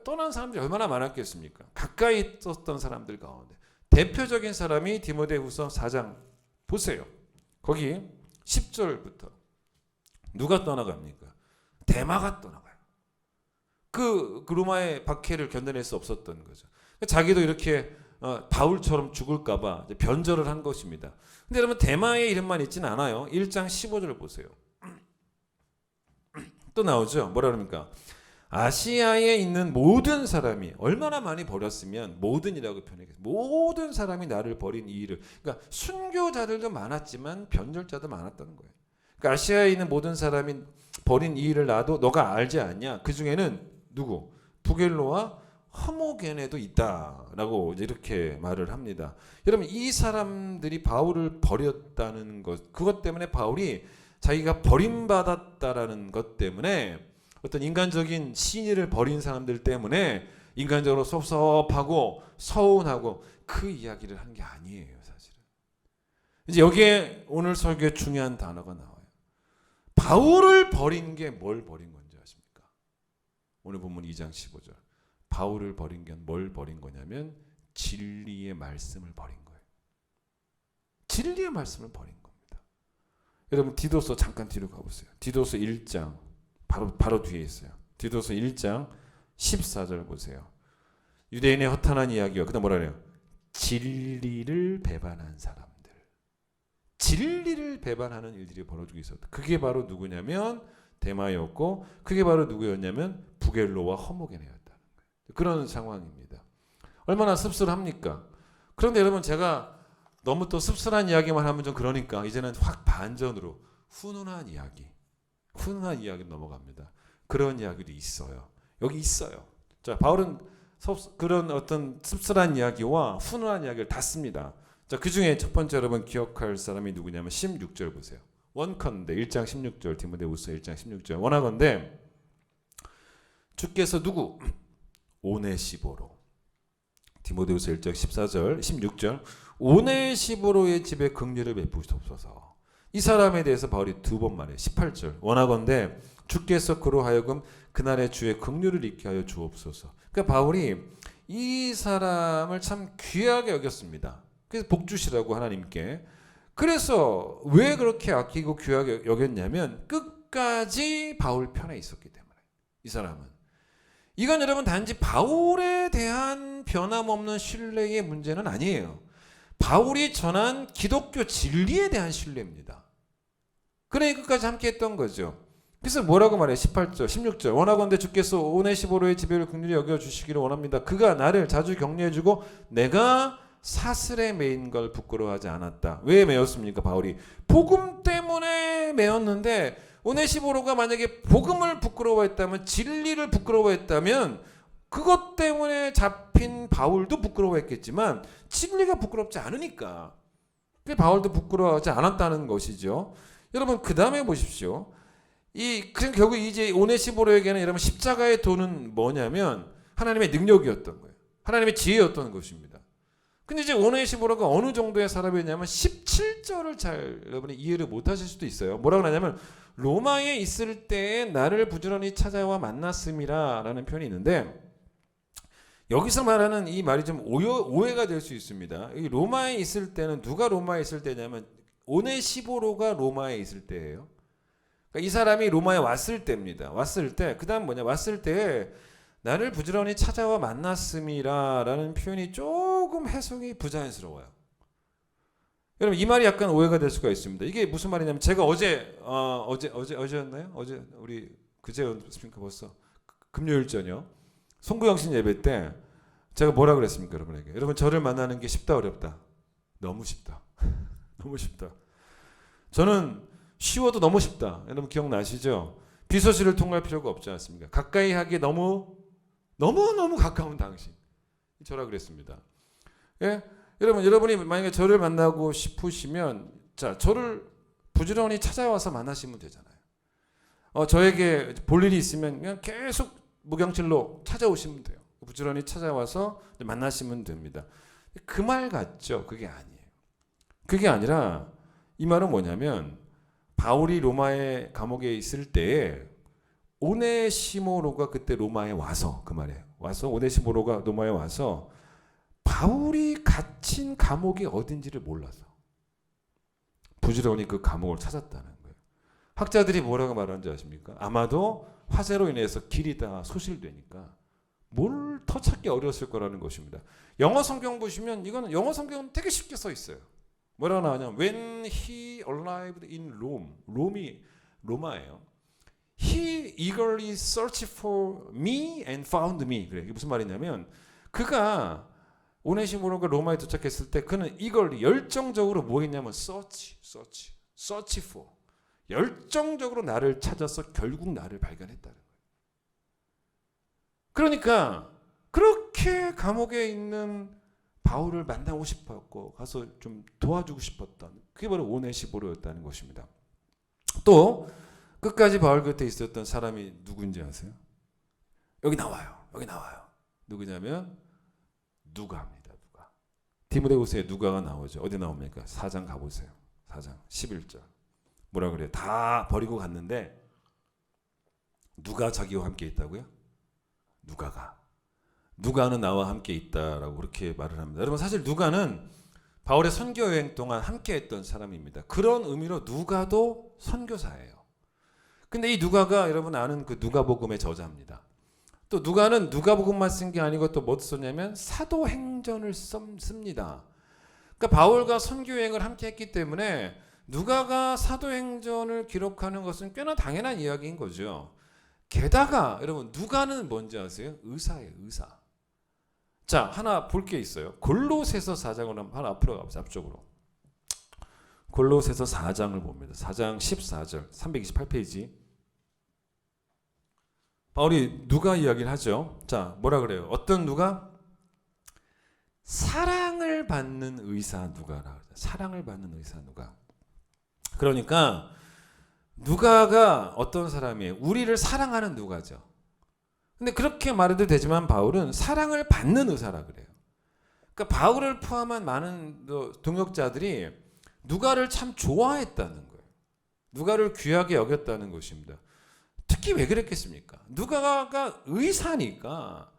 A: 떠난 사람들이 얼마나 많았겠습니까? 가까이 있었던 사람들 가운데 대표적인 사람이 디모데후서 4장 보세요. 거기 10절부터 누가 떠나갑니까? 데마가 떠나가요. 그 로마의 박해를 견뎌낼 수 없었던 거죠. 자기도 이렇게 바울처럼 죽을까봐 변절을 한 것입니다. 근데 여러분 데마의 이름만 있지는 않아요. 1장 15절을 보세요. 또 나오죠. 뭐라 그럽니까? 아시아에 있는 모든 사람이 얼마나 많이 버렸으면 모든이라고 표현했겠어요. 모든 사람이 나를 버린 이 일을. 그러니까 순교자들도 많았지만 변절자도 많았다는 거예요. 그러니까 아시아에 있는 모든 사람이 버린 이 일을 나도 너가 알지 않냐? 그 중에는 누구? 부겔로와 허모게네도 있다라고 이렇게 말을 합니다. 여러분 이 사람들이 바울을 버렸다는 것, 그것 때문에 바울이 자기가 버림받았다라는 것 때문에 어떤 인간적인 신의를 버린 사람들 때문에 인간적으로 섭섭하고 서운하고 그 이야기를 한 게 아니에요, 사실은. 이제 여기에 오늘 설교에 중요한 단어가 나와요. 바울을 버린 게 뭘 버린 건지 아십니까? 오늘 본문 2장 15절. 바울을 버린 게 뭘 버린 거냐면 진리의 말씀을 버린 거예요. 진리의 말씀을 버린 겁니다. 여러분 디도서 잠깐 뒤로 가보세요. 디도서 1장 바로 뒤에 있어요. 디도서 1장 14절 보세요. 유대인의 허탄한 이야기와 그다음 뭐라 그래요? 진리를 배반한 사람들. 진리를 배반하는 일들이 벌어지고 있었다. 그게 바로 누구냐면 데마였고 그게 바로 누구였냐면 부겔로와 허모게네였다는 거예요. 그런 상황입니다. 얼마나 씁쓸합니까? 그런데 여러분 제가 너무 또 씁쓸한 이야기만 하면 좀 그러니까 이제는 확 반전으로 훈훈한 이야기로 넘어갑니다. 그런 이야기도 있어요. 여기 있어요. 자, 바울은 그런 어떤 씁쓸한 이야기와 훈훈한 이야기를 다 씁니다. 자, 그 중에 첫 번째 여러분 기억할 사람이 누구냐면 16절 보세요. 원컨대 1장 16절 디모데후서 1장 16절 원하건대 주께서 누구? 오네시보로 디모데후서 1장 14절 16절 오네시보로의 집에 긍휼을 베푸시옵소서. 이 사람에 대해서 바울이 두 번 말해요. 18절 원하건대 주께서 그로 하여금 그날의 주의 긍휼을 잊게 하여 주옵소서. 그러니까 바울이 이 사람을 참 귀하게 여겼습니다. 그래서 복 주시라고 하나님께. 그래서 왜 그렇게 아끼고 귀하게 여겼냐면 끝까지 바울 편에 있었기 때문에. 이 사람은. 이건 여러분 단지 바울에 대한 변함없는 신뢰의 문제는 아니에요. 바울이 전한 기독교 진리에 대한 신뢰입니다. 그래 끝까지 함께 했던 거죠. 그래서 뭐라고 말해요? 18절, 16절 원하건대 주께서 오네시보로의 지배를 긍휼히 여겨주시기를 원합니다. 그가 나를 자주 격려해주고 내가 사슬에 매인 걸 부끄러워하지 않았다. 왜 매였습니까? 바울이 복음 때문에 매였는데 오네시보로가 만약에 복음을 부끄러워했다면 진리를 부끄러워했다면 그것 때문에 잡힌 바울도 부끄러워했겠지만 진리가 부끄럽지 않으니까 바울도 부끄러워하지 않았다는 것이죠. 여러분 그 다음에 보십시오. 결국 이제 오네시보로에게는 여러분 십자가의 도는 뭐냐면 하나님의 능력이었던 거예요. 하나님의 지혜였던 것입니다. 근데 이제 오네시보로가 어느 정도의 사람이었냐면 17절을 잘 여러분이 이해를 못하실 수도 있어요. 뭐라고 하냐면 로마에 있을 때에 나를 부지런히 찾아와 만났음이라라는 표현이 있는데 여기서 말하는 이 말이 좀 오해가 될 수 있습니다. 이 로마에 있을 때는 누가 로마에 있을 때냐면 오네시보로가 로마에 있을 때예요. 그러니까 이 사람이 로마에 왔을 때입니다. 왔을 때 그다음 뭐냐? 왔을 때 나를 부지런히 찾아와 만났음이라라는 표현이 조금 해석이 부자연스러워요. 여러분 이 말이 약간 오해가 될 수가 있습니다. 이게 무슨 말이냐면 제가 어제였나요? 어제 우리 그제였습니까? 벌써 금요일 저녁 송구영신 예배 때 제가 뭐라 그랬습니까, 여러분에게? 여러분 저를 만나는 게 쉽다 어렵다? 너무 쉽다. 너무 쉽다. 저는 쉬워도 너무 쉽다. 여러분 기억나시죠? 비서실을 통과할 필요가 없지 않습니까? 가까이 하기에 너무 가까운 당신. 저라 그랬습니다. 예? 여러분이 만약에 저를 만나고 싶으시면 자, 저를 부지런히 찾아와서 만나시면 되잖아요. 저에게 볼 일이 있으면 그냥 계속 무경칠로 찾아오시면 돼요. 부지런히 찾아와서 만나시면 됩니다. 그 말 같죠? 그게 아니에요. 그게 아니라 이 말은 뭐냐면 바울이 로마의 감옥에 있을 때 오네시모로가 그때 로마에 와서 그 말이에요. 와서 오네시모로가 로마에 와서 바울이 갇힌 감옥이 어딘지를 몰라서 부지런히 그 감옥을 찾았다는 거예요. 학자들이 뭐라고 말하는지 아십니까? 아마도 화재로 인해서 길이 다 소실되니까 뭘 더 찾기 어려웠을 거라는 것입니다. 영어 성경 보시면 이거는 영어 성경은 되게 쉽게 써 있어요. 뭐라고 나오냐면 When he arrived in Rome, 롬이 로마예요. He eagerly searched for me and found me. 그래. 이게 무슨 말이냐면 그가 오네시모로가 로마에 도착했을 때 그는 eagerly 열정적으로 뭐 했냐면 search for 열정적으로 나를 찾아서 결국 나를 발견했다는 거예요. 그러니까 그렇게 감옥에 있는 바울을 만나고 싶었고 가서 좀 도와주고 싶었던 그게 바로 오네시모로였다는 것입니다. 또 끝까지 바울 곁에 있었던 사람이 누구인지 아세요? 여기 나와요. 누구냐면 누가입니다. 누가. 디모데후서에 누가가 나오죠. 어디 나옵니까? 4장 가보세요. 4장 11절. 뭐라 그래요? 다 버리고 갔는데 누가 자기와 함께 있다고요? 누가는 나와 함께 있다라고 그렇게 말을 합니다. 여러분 사실 누가는 바울의 선교 여행 동안 함께 했던 사람입니다. 그런 의미로 누가도 선교사예요. 근데 이 누가가 여러분 아는 그 누가복음의 저자입니다. 또 누가는 누가복음만 쓴 게 아니고 또 뭐 썼냐면 사도행전을 씁니다. 그러니까 바울과 선교 여행을 함께 했기 때문에 누가가 사도행전을 기록하는 것은 꽤나 당연한 이야기인 거죠. 게다가 여러분 누가는 뭔지 아세요? 의사예요. 의사. 자, 하나 볼 게 있어요. 골로새서 4장을 하나 앞으로 가보세요. 앞쪽으로. 골로새서 4장을 봅니다. 4장 14절 328페이지. 바울이 누가 이야기를 하죠. 자, 뭐라 그래요? 어떤 누가? 사랑을 받는 의사 누가라. 사랑을 받는 의사 누가. 그러니까 누가가 어떤 사람이에요? 우리를 사랑하는 누가죠. 근데 그렇게 말해도 되지만 바울은 사랑을 받는 의사라 그래요. 그러니까 바울을 포함한 많은 동역자들이 누가를 참 좋아했다는 거예요. 누가를 귀하게 여겼다는 것입니다. 특히 왜 그랬겠습니까? 누가가 의사니까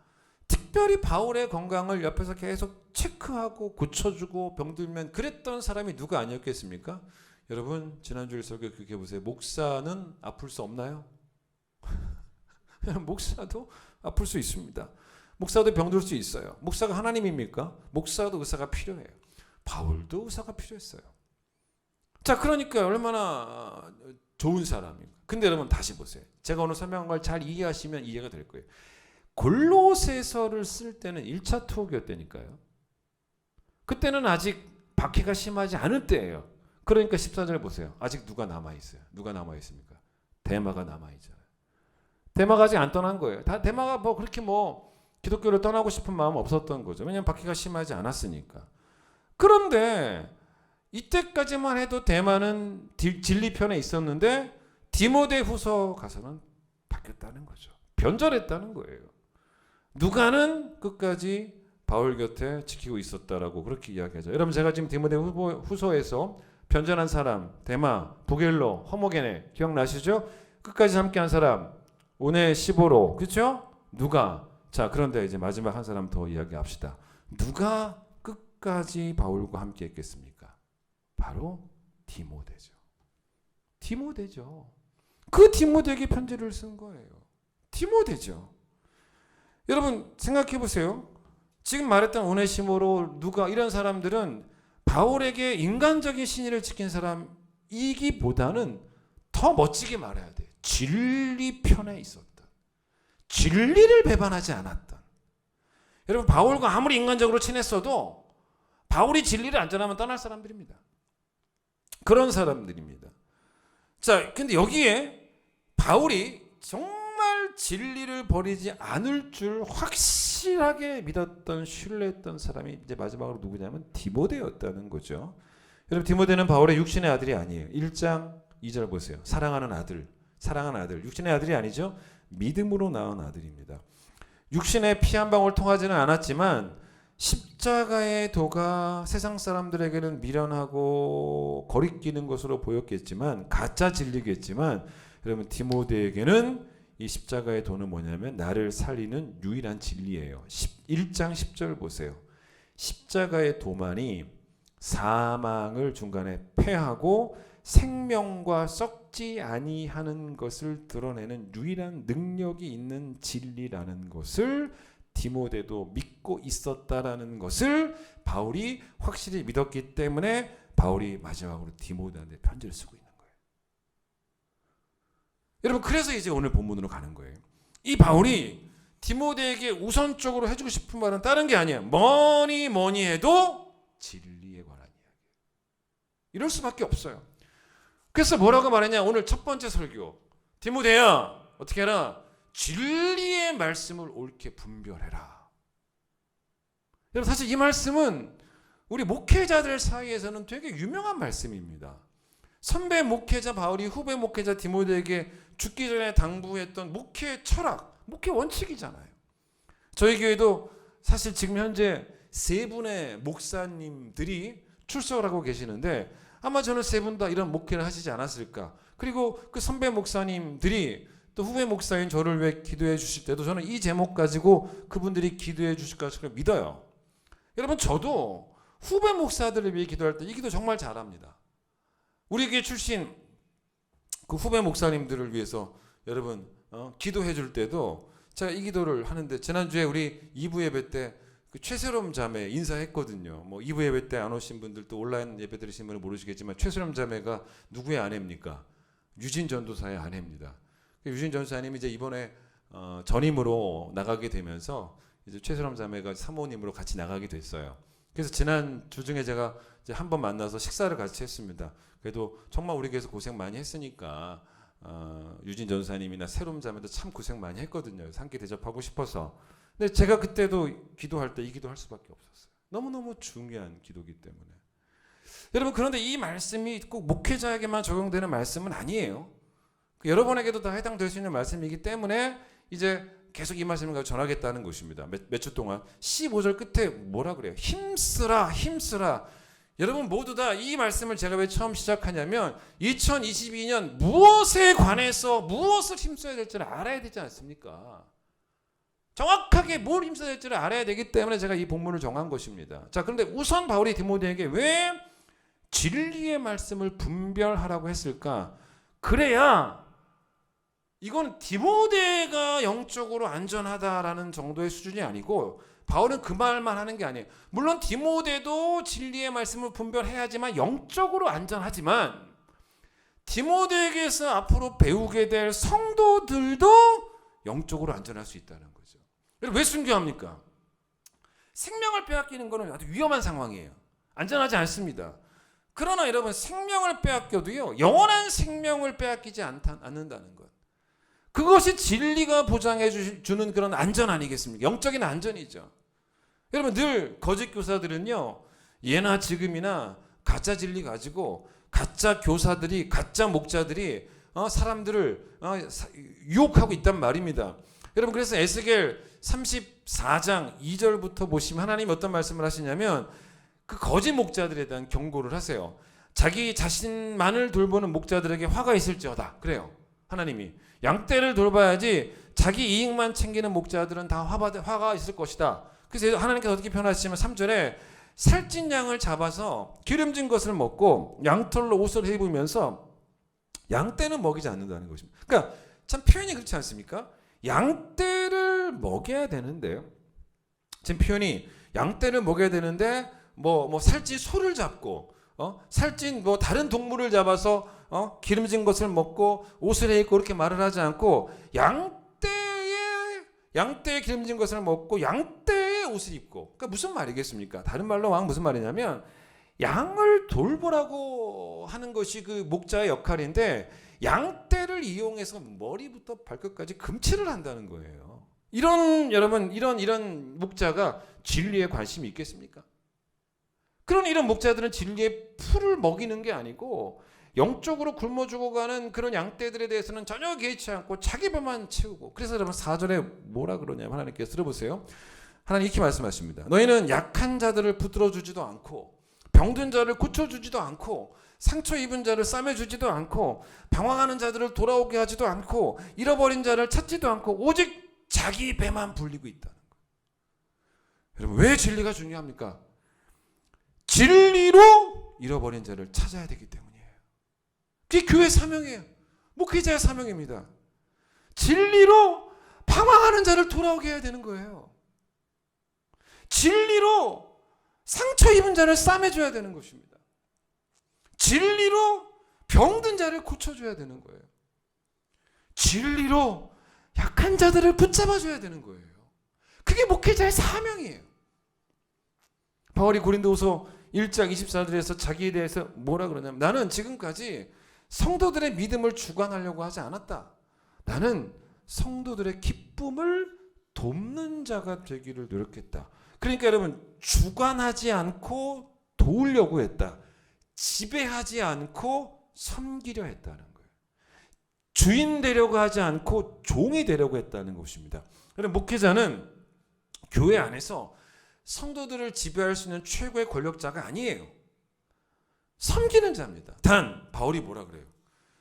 A: 특별히 바울의 건강을 옆에서 계속 체크하고 고쳐주고 병들면 그랬던 사람이 누가 아니었겠습니까? 여러분 지난주일 설교 그렇게 보세요. 목사는 아플 수 없나요? 목사도 아플 수 있습니다. 목사도 병들 수 있어요. 목사가 하나님입니까? 목사도 의사가 필요해요. 바울도 의사가 필요했어요. 자, 그러니까 얼마나 좋은 사람입니까? 근데 여러분 다시 보세요. 제가 오늘 설명한 걸 잘 이해하시면 이해가 될 거예요. 골로새서를 쓸 때는 1차 투옥이었다니까요. 그때는 아직 박해가 심하지 않을 때예요. 그러니까 14절 보세요. 아직 누가 남아있어요. 누가 남아있습니까? 데마가 남아있잖아요. 데마가 아직 안 떠난 거예요. 다 데마가 뭐 그렇게 뭐 기독교를 떠나고 싶은 마음 없었던 거죠. 왜냐하면 박해가 심하지 않았으니까. 그런데 이때까지만 해도 데마는 진리편에 있었는데 디모데후서 가서는 바뀌었다는 거죠. 변절했다는 거예요. 누가는 끝까지 바울 곁에 지키고 있었다라고 그렇게 이야기하죠. 여러분 제가 지금 디모데후서에서 변전한 사람, 데마, 부겔로, 허모게네 기억나시죠? 끝까지 함께한 사람 오네시모로, 그렇죠? 누가. 자, 그런데 이제 마지막 한 사람 더 이야기합시다. 누가 끝까지 바울과 함께 했겠습니까? 바로 디모데죠. 디모데죠. 그 디모데에게 편지를 쓴 거예요. 디모데죠. 여러분 생각해 보세요. 지금 말했던 오네시모로, 누가, 이런 사람들은 바울에게 인간적인 신의를 지킨 사람이기보다는 더 멋지게 말해야 돼요. 진리 편에 있었던, 진리를 배반하지 않았던. 여러분 바울과 아무리 인간적으로 친했어도 바울이 진리를 안 전하면 떠날 사람들입니다. 그런 사람들입니다. 자, 근데 여기에 바울이 정말 진리를 버리지 않을 줄 확실하게 믿었던, 신뢰했던 사람이 이제 마지막으로 누구냐면 디모데였다는 거죠. 여러분 디모데는 바울의 육신의 아들이 아니에요. 1장 2절 보세요. 사랑하는 아들. 육신의 아들이 아니죠. 믿음으로 낳은 아들입니다. 육신의 피 한 방울 통하지는 않았지만 십자가의 도가 세상 사람들에게는 미련하고 거리끼는 것으로 보였겠지만 가짜 진리겠지만 여러분 디모데에게는 이 십자가의 도는 뭐냐면 나를 살리는 유일한 진리예요. 1장 10절 보세요. 십자가의 도만이 사망을 중간에 패하고 생명과 썩지 아니하는 것을 드러내는 유일한 능력이 있는 진리라는 것을 디모데도 믿고 있었다라는 것을 바울이 확실히 믿었기 때문에 바울이 마지막으로 디모데한테 편지를 쓰고 있는 거예요. 여러분 그래서 이제 오늘 본문으로 가는 거예요. 이 바울이 디모데에게 우선적으로 해주고 싶은 말은 다른 게 아니야. 뭐니 해도 진리에 관한 이야기. 이럴 수밖에 없어요. 그래서 뭐라고 말했냐? 오늘 첫 번째 설교. 디모데야 어떻게 해라? 진리의 말씀을 옳게 분별해라. 여러분 사실 이 말씀은 우리 목회자들 사이에서는 되게 유명한 말씀입니다. 선배 목회자 바울이 후배 목회자 디모데에게 죽기 전에 당부했던 목회 철학, 목회 원칙이잖아요. 저희 교회도 사실 지금 현재 3분의 목사님들이 출석을 하고 계시는데 아마 저는 3분 다 이런 목회를 하시지 않았을까. 그리고 그 선배 목사님들이 또 후배 목사인 저를 위해 기도해 주실 때도 저는 이 제목 가지고 그분들이 기도해 주실 것을 믿어요. 여러분 저도 후배 목사들을 위해 기도할 때 이 기도 정말 잘합니다. 우리 교회 출신 그 후배 목사님들을 위해서 여러분 기도해 줄 때도 제가 이 기도를 하는데 지난주에 우리 2부 예배 때 그 최세롬 자매 인사했거든요. 뭐 2부 예배 때 안 오신 분들도 온라인 예배 들으신 분은 모르시겠지만 최세롬 자매가 누구의 아내입니까? 유진 전도사의 아내입니다. 유진 전도사님이 이제 이번에 전임으로 나가게 되면서 이제 최세롬 자매가 사모님으로 같이 나가게 됐어요. 그래서 지난 주 중에 제가 이제 한번 만나서 식사를 같이 했습니다. 그래도 정말 우리 교회에서 고생 많이 했으니까 유진 전도사님이나 세롬 자매도 참 고생 많이 했거든요. 한 끼 대접하고 싶어서. 근데 제가 그때도 기도할 때 이 기도할 수밖에 없었어요. 너무너무 중요한 기도이기 때문에. 여러분 그런데 이 말씀이 꼭 목회자에게만 적용되는 말씀은 아니에요. 여러분에게도 다 해당될 수 있는 말씀이기 때문에 이제 계속 이 말씀을 가지고 전하겠다는 것입니다. 몇 주 동안 15절 끝에 뭐라 그래요? 힘쓰라 힘쓰라. 여러분 모두 다 이 말씀을 제가 왜 처음 시작하냐면 2022년 무엇에 관해서 무엇을 힘써야 될지를 알아야 되지 않습니까? 정확하게 뭘 힘써야 될지를 알아야 되기 때문에 제가 이 본문을 정한 것입니다. 자, 그런데 우선 바울이 디모데에게 왜 진리의 말씀을 분별하라고 했을까? 그래야 이건 디모데가 영적으로 안전하다라는 정도의 수준이 아니고 바울은 그 말만 하는 게 아니에요. 물론 디모데도 진리의 말씀을 분별해야지만 영적으로 안전하지만 디모데에게서 앞으로 배우게 될 성도들도 영적으로 안전할 수 있다는 거죠. 왜 순교합니까? 생명을 빼앗기는 것은 아주 위험한 상황이에요. 안전하지 않습니다. 그러나 여러분 생명을 빼앗겨도요 영원한 생명을 빼앗기지 않는다는 것. 그것이 진리가 보장해 주는 그런 안전 아니겠습니까? 영적인 안전이죠. 여러분 늘 거짓 교사들은요 예나 지금이나 가짜 진리 가지고 가짜 교사들이 가짜 목자들이 사람들을 유혹하고 있단 말입니다. 여러분 그래서 에스겔 34장 2절부터 보시면 하나님이 어떤 말씀을 하시냐면 그 거짓 목자들에 대한 경고를 하세요. 자기 자신만을 돌보는 목자들에게 화가 있을지어다. 그래요. 하나님이 양떼를 돌봐야지 자기 이익만 챙기는 목자들은 다 화가 있을 것이다. 그래서 하나님께서 어떻게 표현하시냐면 3절에 살찐 양을 잡아서 기름진 것을 먹고 양털로 옷을 입으면서 양떼는 먹이지 않는다는 것입니다. 그러니까 참 표현이 그렇지 않습니까? 양떼를 먹여야 되는데요. 지금 표현이 양떼를 먹여야 되는데 뭐 살찐 소를 잡고 살찐 다른 동물을 잡아서 기름진 것을 먹고 옷을 입고 그렇게 말을 하지 않고 양떼의 기름진 것을 먹고 양떼의 옷을 입고. 그러니까 무슨 말이겠습니까? 다른 말로 무슨 말이냐면 양을 돌보라고 하는 것이 그 목자의 역할인데 양떼를 이용해서 머리부터 발끝까지 금칠을 한다는 거예요. 여러분 이런 목자가 진리에 관심이 있겠습니까? 그런 이런 목자들은 진리의 풀을 먹이는 게 아니고 영적으로 굶어 죽어가는 그런 양떼들에 대해서는 전혀 개의치 않고 자기 배만 채우고. 그래서 여러분 4절에 뭐라 그러냐면 하나님께서 들어보세요. 하나님 이렇게 말씀하십니다. 너희는 약한 자들을 붙들어 주지도 않고 병든 자를 고쳐주지도 않고 상처 입은 자를 싸매주지도 않고 방황하는 자들을 돌아오게 하지도 않고 잃어버린 자를 찾지도 않고 오직 자기 배만 불리고 있다는 거예요. 여러분, 왜 진리가 중요합니까? 진리로 잃어버린 자를 찾아야 되기 때문이에요. 그게 교회 사명이에요. 목회자의 사명입니다. 진리로 방황하는 자를 돌아오게 해야 되는 거예요. 진리로 상처 입은 자를 싸매줘야 되는 것입니다. 진리로 병든 자를 고쳐줘야 되는 거예요. 진리로 약한 자들을 붙잡아줘야 되는 거예요. 그게 목회자의 사명이에요. 바울이 고린도후서 1장 24절에서 자기에 대해서 뭐라 그러냐면, 나는 지금까지 성도들의 믿음을 주관하려고 하지 않았다. 나는 성도들의 기쁨을 돕는 자가 되기를 노력했다. 그러니까 여러분, 주관하지 않고 도우려고 했다. 지배하지 않고 섬기려 했다는 거예요. 주인 되려고 하지 않고 종이 되려고 했다는 것입니다. 그럼 목회자는 교회 안에서 성도들을 지배할 수 있는 최고의 권력자가 아니에요. 섬기는 자입니다. 단 바울이 뭐라 그래요?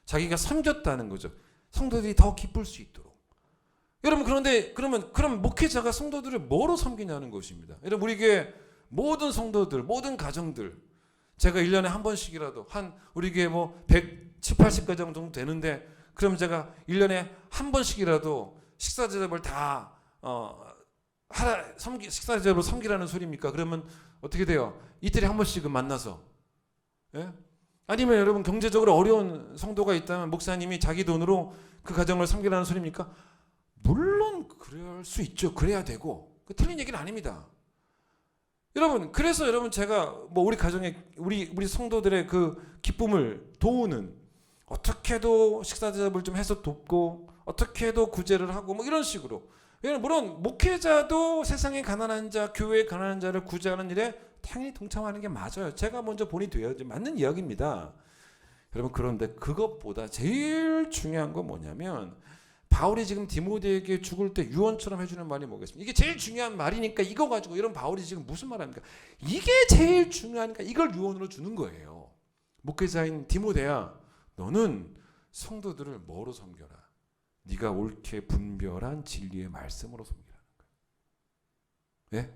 A: 자기가 섬겼다는 거죠. 성도들이 더 기쁠 수 있도록. 여러분, 그런데 그럼 목회자가 성도들을 뭐로 섬기냐는 것입니다. 여러분, 우리 교회 모든 성도들, 모든 가정들, 제가 1년에 한 번씩이라도 우리 교회 뭐 170, 80가정 정도 되는데, 그럼 제가 1년에 한 번씩이라도 식사 대접을 다 식사 대접으로 섬기라는 소리입니까? 그러면 어떻게 돼요? 이틀에 한 번씩은 만나서, 예? 아니면 여러분, 경제적으로 어려운 성도가 있다면 목사님이 자기 돈으로 그 가정을 섬기라는 소리입니까? 물론 그럴 수 있죠. 그래야 되고, 그 틀린 얘기는 아닙니다. 여러분, 그래서 여러분, 제가 뭐 우리 가정에 우리 성도들의 그 기쁨을 도우는, 어떻게 해도 식사 대접을 좀 해서 돕고, 어떻게 해도 구제를 하고, 뭐 이런 식으로. 물론 목회자도 세상에 가난한 자, 교회에 가난한 자를 구제하는 일에 당연히 동참하는 게 맞아요. 제가 먼저 본이 되어야지 맞는 이야기입니다. 여러분, 그런데 그것보다 제일 중요한 건 뭐냐면, 바울이 지금 디모데에게 죽을 때 유언처럼 해주는 말이 뭐겠습니까? 이게 제일 중요한 말이니까 이거 가지고 이런 바울이 지금 무슨 말합니까? 이게 제일 중요하니까 이걸 유언으로 주는 거예요. 목회자인 디모데야, 너는 성도들을 뭐로 섬겨라? 네가 옳게 분별한 진리의 말씀으로 섬기라는 거예요. 예?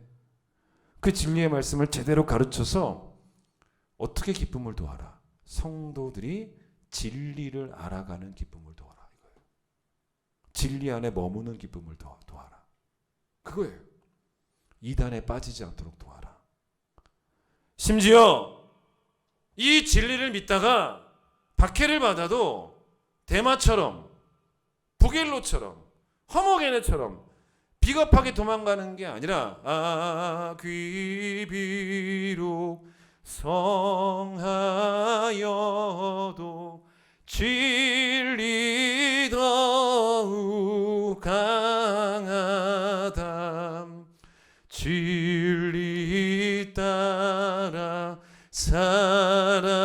A: 그 진리의 말씀을 제대로 가르쳐서 어떻게 기쁨을 도와라? 성도들이 진리를 알아가는 기쁨을 도와라. 이거예요. 진리 안에 머무는 기쁨을 도와라. 그거예요. 이단에 빠지지 않도록 도와라. 심지어 이 진리를 믿다가 박해를 받아도 데마처럼, 부겔로처럼, 허모게네처럼 비겁하게 도망가는 게 아니라, 비록 성하여도 진리 더욱 강하다. 진리 따라 살아갈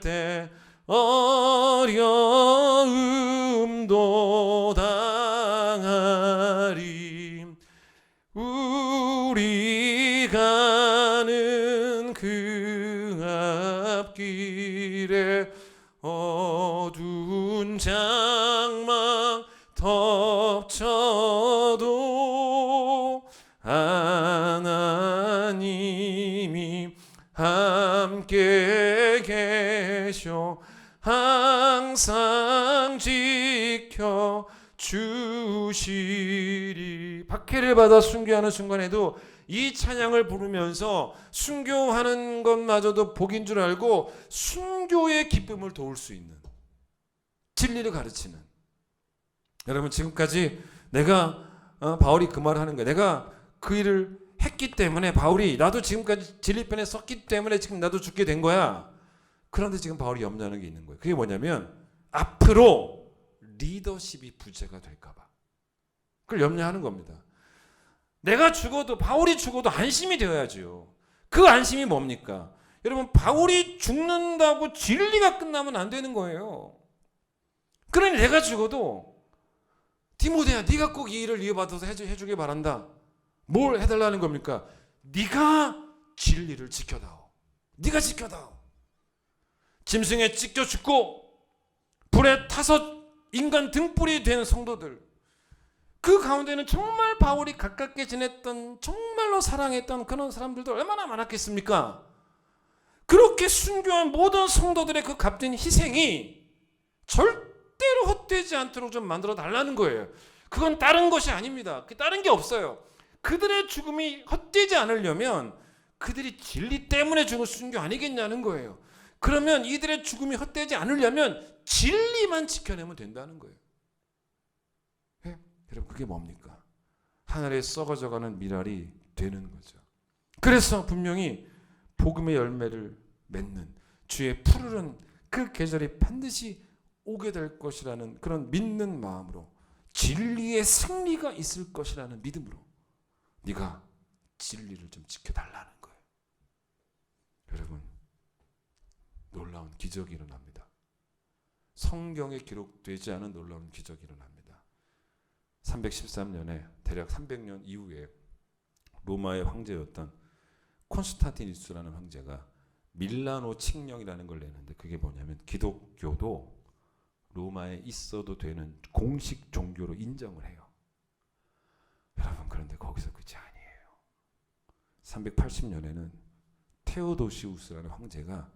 A: 때 어려움도 당하리. 우리 가는 그 앞길에 어두운 장막 덮쳐도 하나님이 함께 계셔 항상 지켜 주시리. 박해를 받아 순교하는 순간에도 이 찬양을 부르면서 순교하는 것마저도 복인 줄 알고 순교의 기쁨을 도울 수 있는, 진리를 가르치는. 여러분, 지금까지 바울이 그 말을 하는 거예요. 내가 그 일을 했기 때문에, 바울이 나도 지금까지 진리편에 섰기 때문에 지금 나도 죽게 된 거야. 그런데 지금 바울이 염려하는 게 있는 거예요. 그게 뭐냐면, 앞으로 리더십이 부재가 될까 봐. 그걸 염려하는 겁니다. 내가 죽어도, 바울이 죽어도 안심이 되어야죠. 그 안심이 뭡니까? 여러분, 바울이 죽는다고 진리가 끝나면 안 되는 거예요. 그러니 내가 죽어도 디모데야, 네가 꼭 이 일을 이어받아서 해주길 바란다. 뭘 해달라는 겁니까? 네가 진리를 지켜다오. 네가 지켜다오. 짐승에 찢겨 죽고 불에 타서 인간 등불이 된 성도들, 그 가운데는 정말 바울이 가깝게 지냈던, 정말로 사랑했던 그런 사람들도 얼마나 많았겠습니까? 그렇게 순교한 모든 성도들의 그 값진 희생이 절대로 헛되지 않도록 좀 만들어 달라는 거예요. 그건 다른 것이 아닙니다. 다른 게 없어요. 그들의 죽음이 헛되지 않으려면 그들이 진리 때문에 죽은 순교 아니겠냐는 거예요. 그러면 이들의 죽음이 헛되지 않으려면 진리만 지켜내면 된다는 거예요. 네? 여러분, 그게 뭡니까? 하늘에 썩어져가는 미랄이 되는 거죠. 그래서 분명히 복음의 열매를 맺는 주의 푸르른 그 계절이 반드시 오게 될 것이라는 그런 믿는 마음으로, 진리의 승리가 있을 것이라는 믿음으로 네가 진리를 좀 지켜달라는 거예요. 여러분, 놀라운 기적이 일어납니다. 성경에 기록되지 않은 놀라운 기적이 일어납니다. 313년에 대략 300년 이후에 로마의 황제였던 콘스탄티누스라는 황제가 밀라노 칙령이라는 걸 내는데, 그게 뭐냐면 기독교도 로마에 있어도 되는 공식 종교로 인정을 해요. 여러분, 그런데 거기서 끝이 아니에요. 380년에는 테오도시우스라는 황제가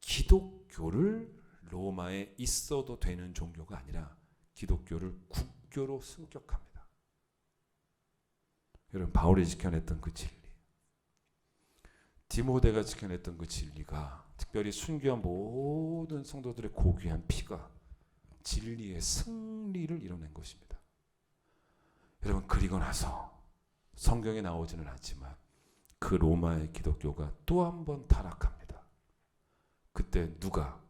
A: 기독교를 로마에 있어도 되는 종교가 아니라 기독교를 국교로 승격합니다. 여러분, 바울이 지켜냈던 그 진리, 디모데가 지켜냈던 그 진리가, 특별히 순교한 모든 성도들의 고귀한 피가 진리의 승리를 이뤄낸 것입니다. 여러분, 그리고 나서 성경에 나오지는 않지만 그 로마의 기독교가 또 한 번 타락합니다. 그때 누가,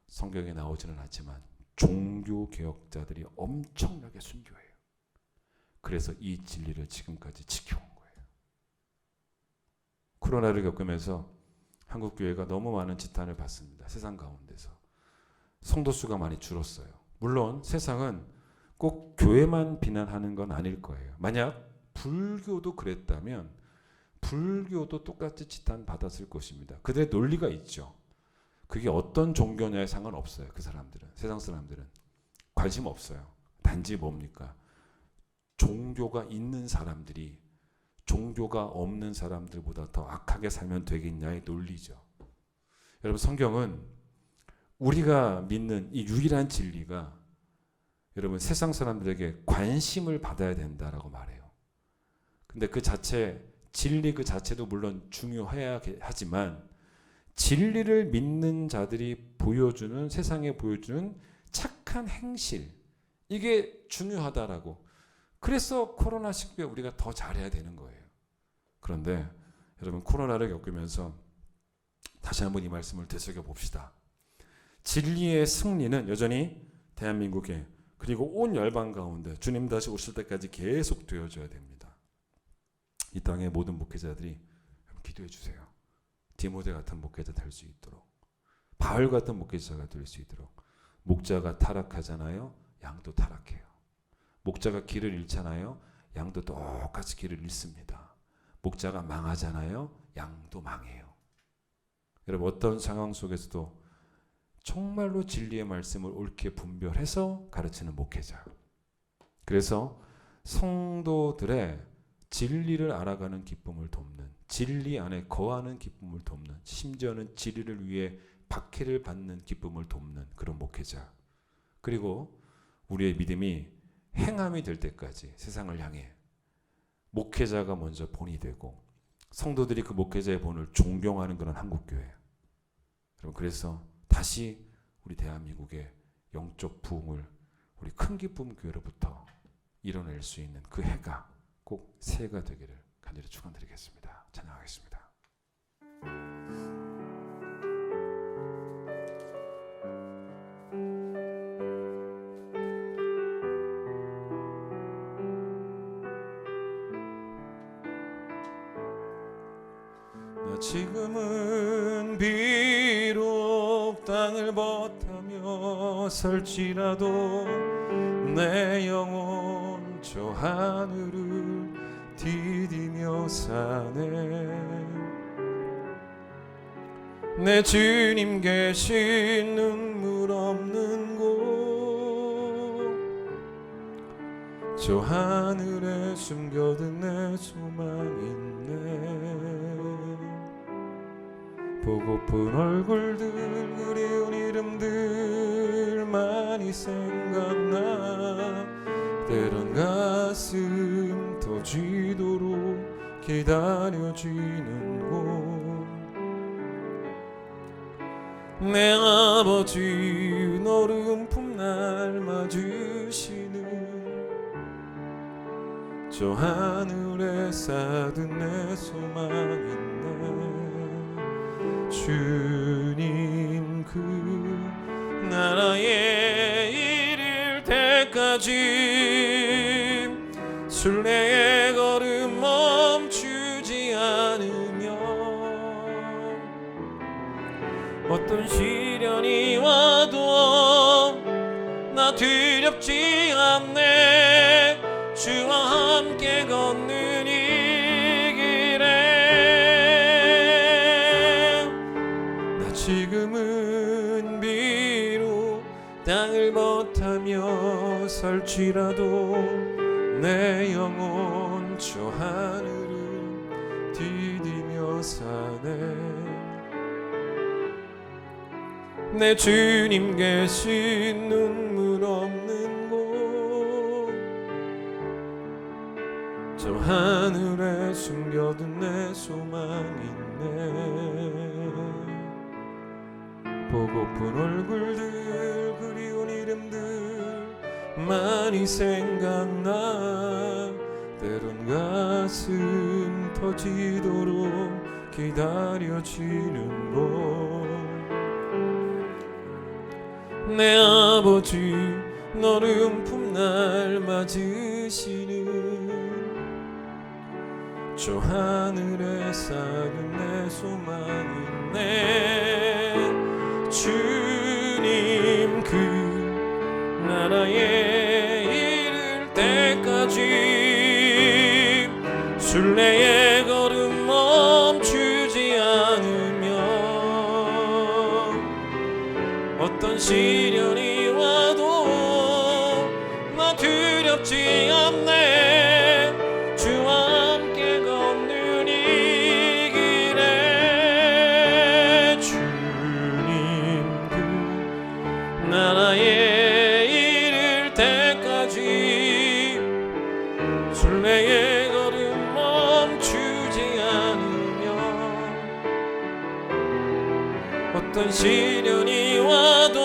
A: 성경에 나오지는 않지만 종교개혁자들이 엄청나게 순교해요. 그래서 이 진리를 지금까지 지켜온 거예요. 코로나를 겪으면서 한국교회가 너무 많은 지탄을 받습니다. 세상 가운데서 성도 수가 많이 줄었어요. 물론 세상은 꼭 교회만 비난하는 건 아닐 거예요. 만약 불교도 그랬다면 불교도 똑같이 지탄받았을 것입니다. 그들의 논리가 있죠. 그게 어떤 종교냐에 상관없어요. 그 사람들은, 세상 사람들은 관심 없어요. 단지 뭡니까? 종교가 있는 사람들이 종교가 없는 사람들보다 더 악하게 살면 되겠냐의 논리죠. 여러분, 성경은 우리가 믿는 이 유일한 진리가 여러분 세상 사람들에게 관심을 받아야 된다라고 말해요. 근데 그 자체, 진리 그 자체도 물론 중요해야 하지만 진리를 믿는 자들이 보여주는, 세상에 보여주는 착한 행실, 이게 중요하다라고. 그래서 코로나 시기에 우리가 더 잘해야 되는 거예요. 그런데 여러분, 코로나를 겪으면서 다시 한번 이 말씀을 되새겨 봅시다. 진리의 승리는 여전히 대한민국에, 그리고 온 열방 가운데 주님 다시 오실 때까지 계속 되어져야 됩니다. 이 땅의 모든 목회자들이 기도해 주세요. 디모데 같은 목회자 될 수 있도록, 바울 같은 목회자가 될 수 있도록. 목자가 타락하잖아요. 양도 타락해요. 목자가 길을 잃잖아요. 양도 똑같이 길을 잃습니다. 목자가 망하잖아요. 양도 망해요. 여러분, 어떤 상황 속에서도 정말로 진리의 말씀을 옳게 분별해서 가르치는 목회자. 그래서 성도들의 진리를 알아가는 기쁨을 돕는, 진리 안에 거하는 기쁨을 돕는, 심지어는 진리를 위해 박해를 받는 기쁨을 돕는 그런 목회자. 그리고 우리의 믿음이 행함이 될 때까지 세상을 향해 목회자가 먼저 본이 되고 성도들이 그 목회자의 본을 존경하는 그런 한국교회. 여러분, 그래서 다시 우리 대한민국의 영적 부흥을 우리 큰 기쁨 교회로부터 이뤄낼 수 있는 그 해가 꼭 새해가 되기를 간절히 축원드리겠습니다. 찬양하겠습니다. 나 지금은 비록 땅을 벗하며 설지라도 내 영혼 저 하늘을 사네. 내 주님 계신 눈물 없는 곳, 저 하늘에 숨겨둔 내 소망 있네. 보고픈 얼굴들, 그리운 이름들 많이 생각나. 때론 가슴 터지도록 기다려지는 곳, 내 아버지 너른 품날 맞으시는 저 하늘에 쌓은 내 소망 있네. 주님 그 나라에 이를 때까지 순례의 걸음 멈추지 않으며, 어떤 시련이 와도 나 두렵지 않네. 주와 함께 걷는 이 길에 나 지금은 비록 땅을 못하며 살지라도 내 영혼 저 하늘을 디디며 사네. 내 주님 계신 눈물 없는 곳, 저 하늘에 숨겨둔 내 소망 있네. 보고픈 얼굴들, 그리운 이름들 많이 생각나. 때론 가슴 터지도록 기다려지는 곳, 내 아버지 너른 품날 맞으시는 저 하늘에 쌓은 내 소망 있네. 주님 그 나라에 이를 때까지 순례의 걸음 멈추지 않으며, 어떤 시련이 와도 나 두렵지 않네. 주와 함께 걷는 이 길에 주님 그 나라에 이를 때까지 순례의 걸음 멈추지 않으며, 어떤 시련이 와도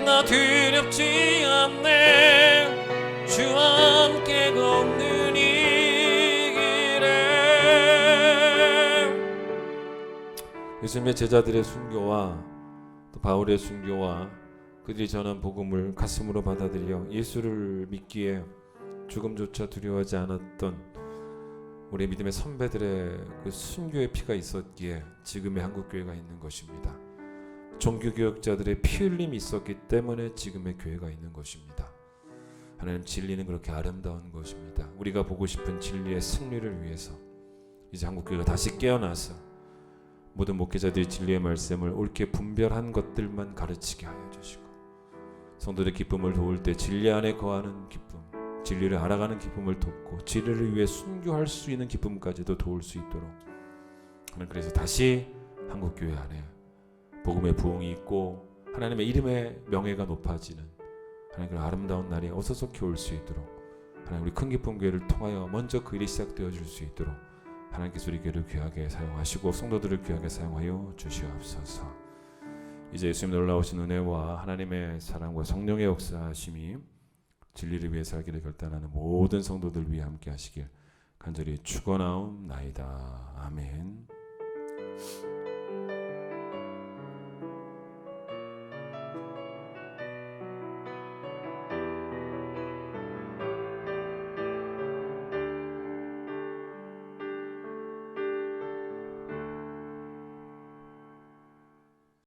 A: 나 두렵지 않네. 주와 함께 걷는 이 길에. 예수님의 제자들의 순교와 또 바울의 순교와 그들이 전한 복음을 가슴으로 받아들여 예수를 믿기에 죽음조차 두려워하지 않았던 우리 믿음의 선배들의 그 순교의 피가 있었기에 지금의 한국교회가 있는 것입니다. 종교개혁자들의 피 흘림이 있었기 때문에 지금의 교회가 있는 것입니다. 하나님, 진리는 그렇게 아름다운 것입니다. 우리가 보고 싶은 진리의 승리를 위해서 이제 한국교회가 다시 깨어나서 모든 목회자들이 진리의 말씀을 옳게 분별한 것들만 가르치게 하여 주시고, 성도들의 기쁨을 도울 때 진리 안에 거하는 기쁨, 진리를 알아가는 기쁨을 돕고 진리를 위해 순교할 수 있는 기쁨까지도 도울 수 있도록 하나님, 그래서 다시 한국교회 안에 복음의 부흥이 있고 하나님의 이름의 명예가 높아지는 하나님, 그 아름다운 날이 어서속히 올 수 있도록 하나님, 우리 큰 기쁨 교회를 통하여 먼저 그 일이 시작되어질 수 있도록 하나님께서 우리 교회를 귀하게 사용하시고 성도들을 귀하게 사용하여 주시옵소서. 이제 예수님 놀라우신 은혜와 하나님의 사랑과 성령의 역사하심이 진리를 위해 살기를 결단하는 모든 성도들 위해 함께 하시길 간절히 축원하옵나이다. 아멘.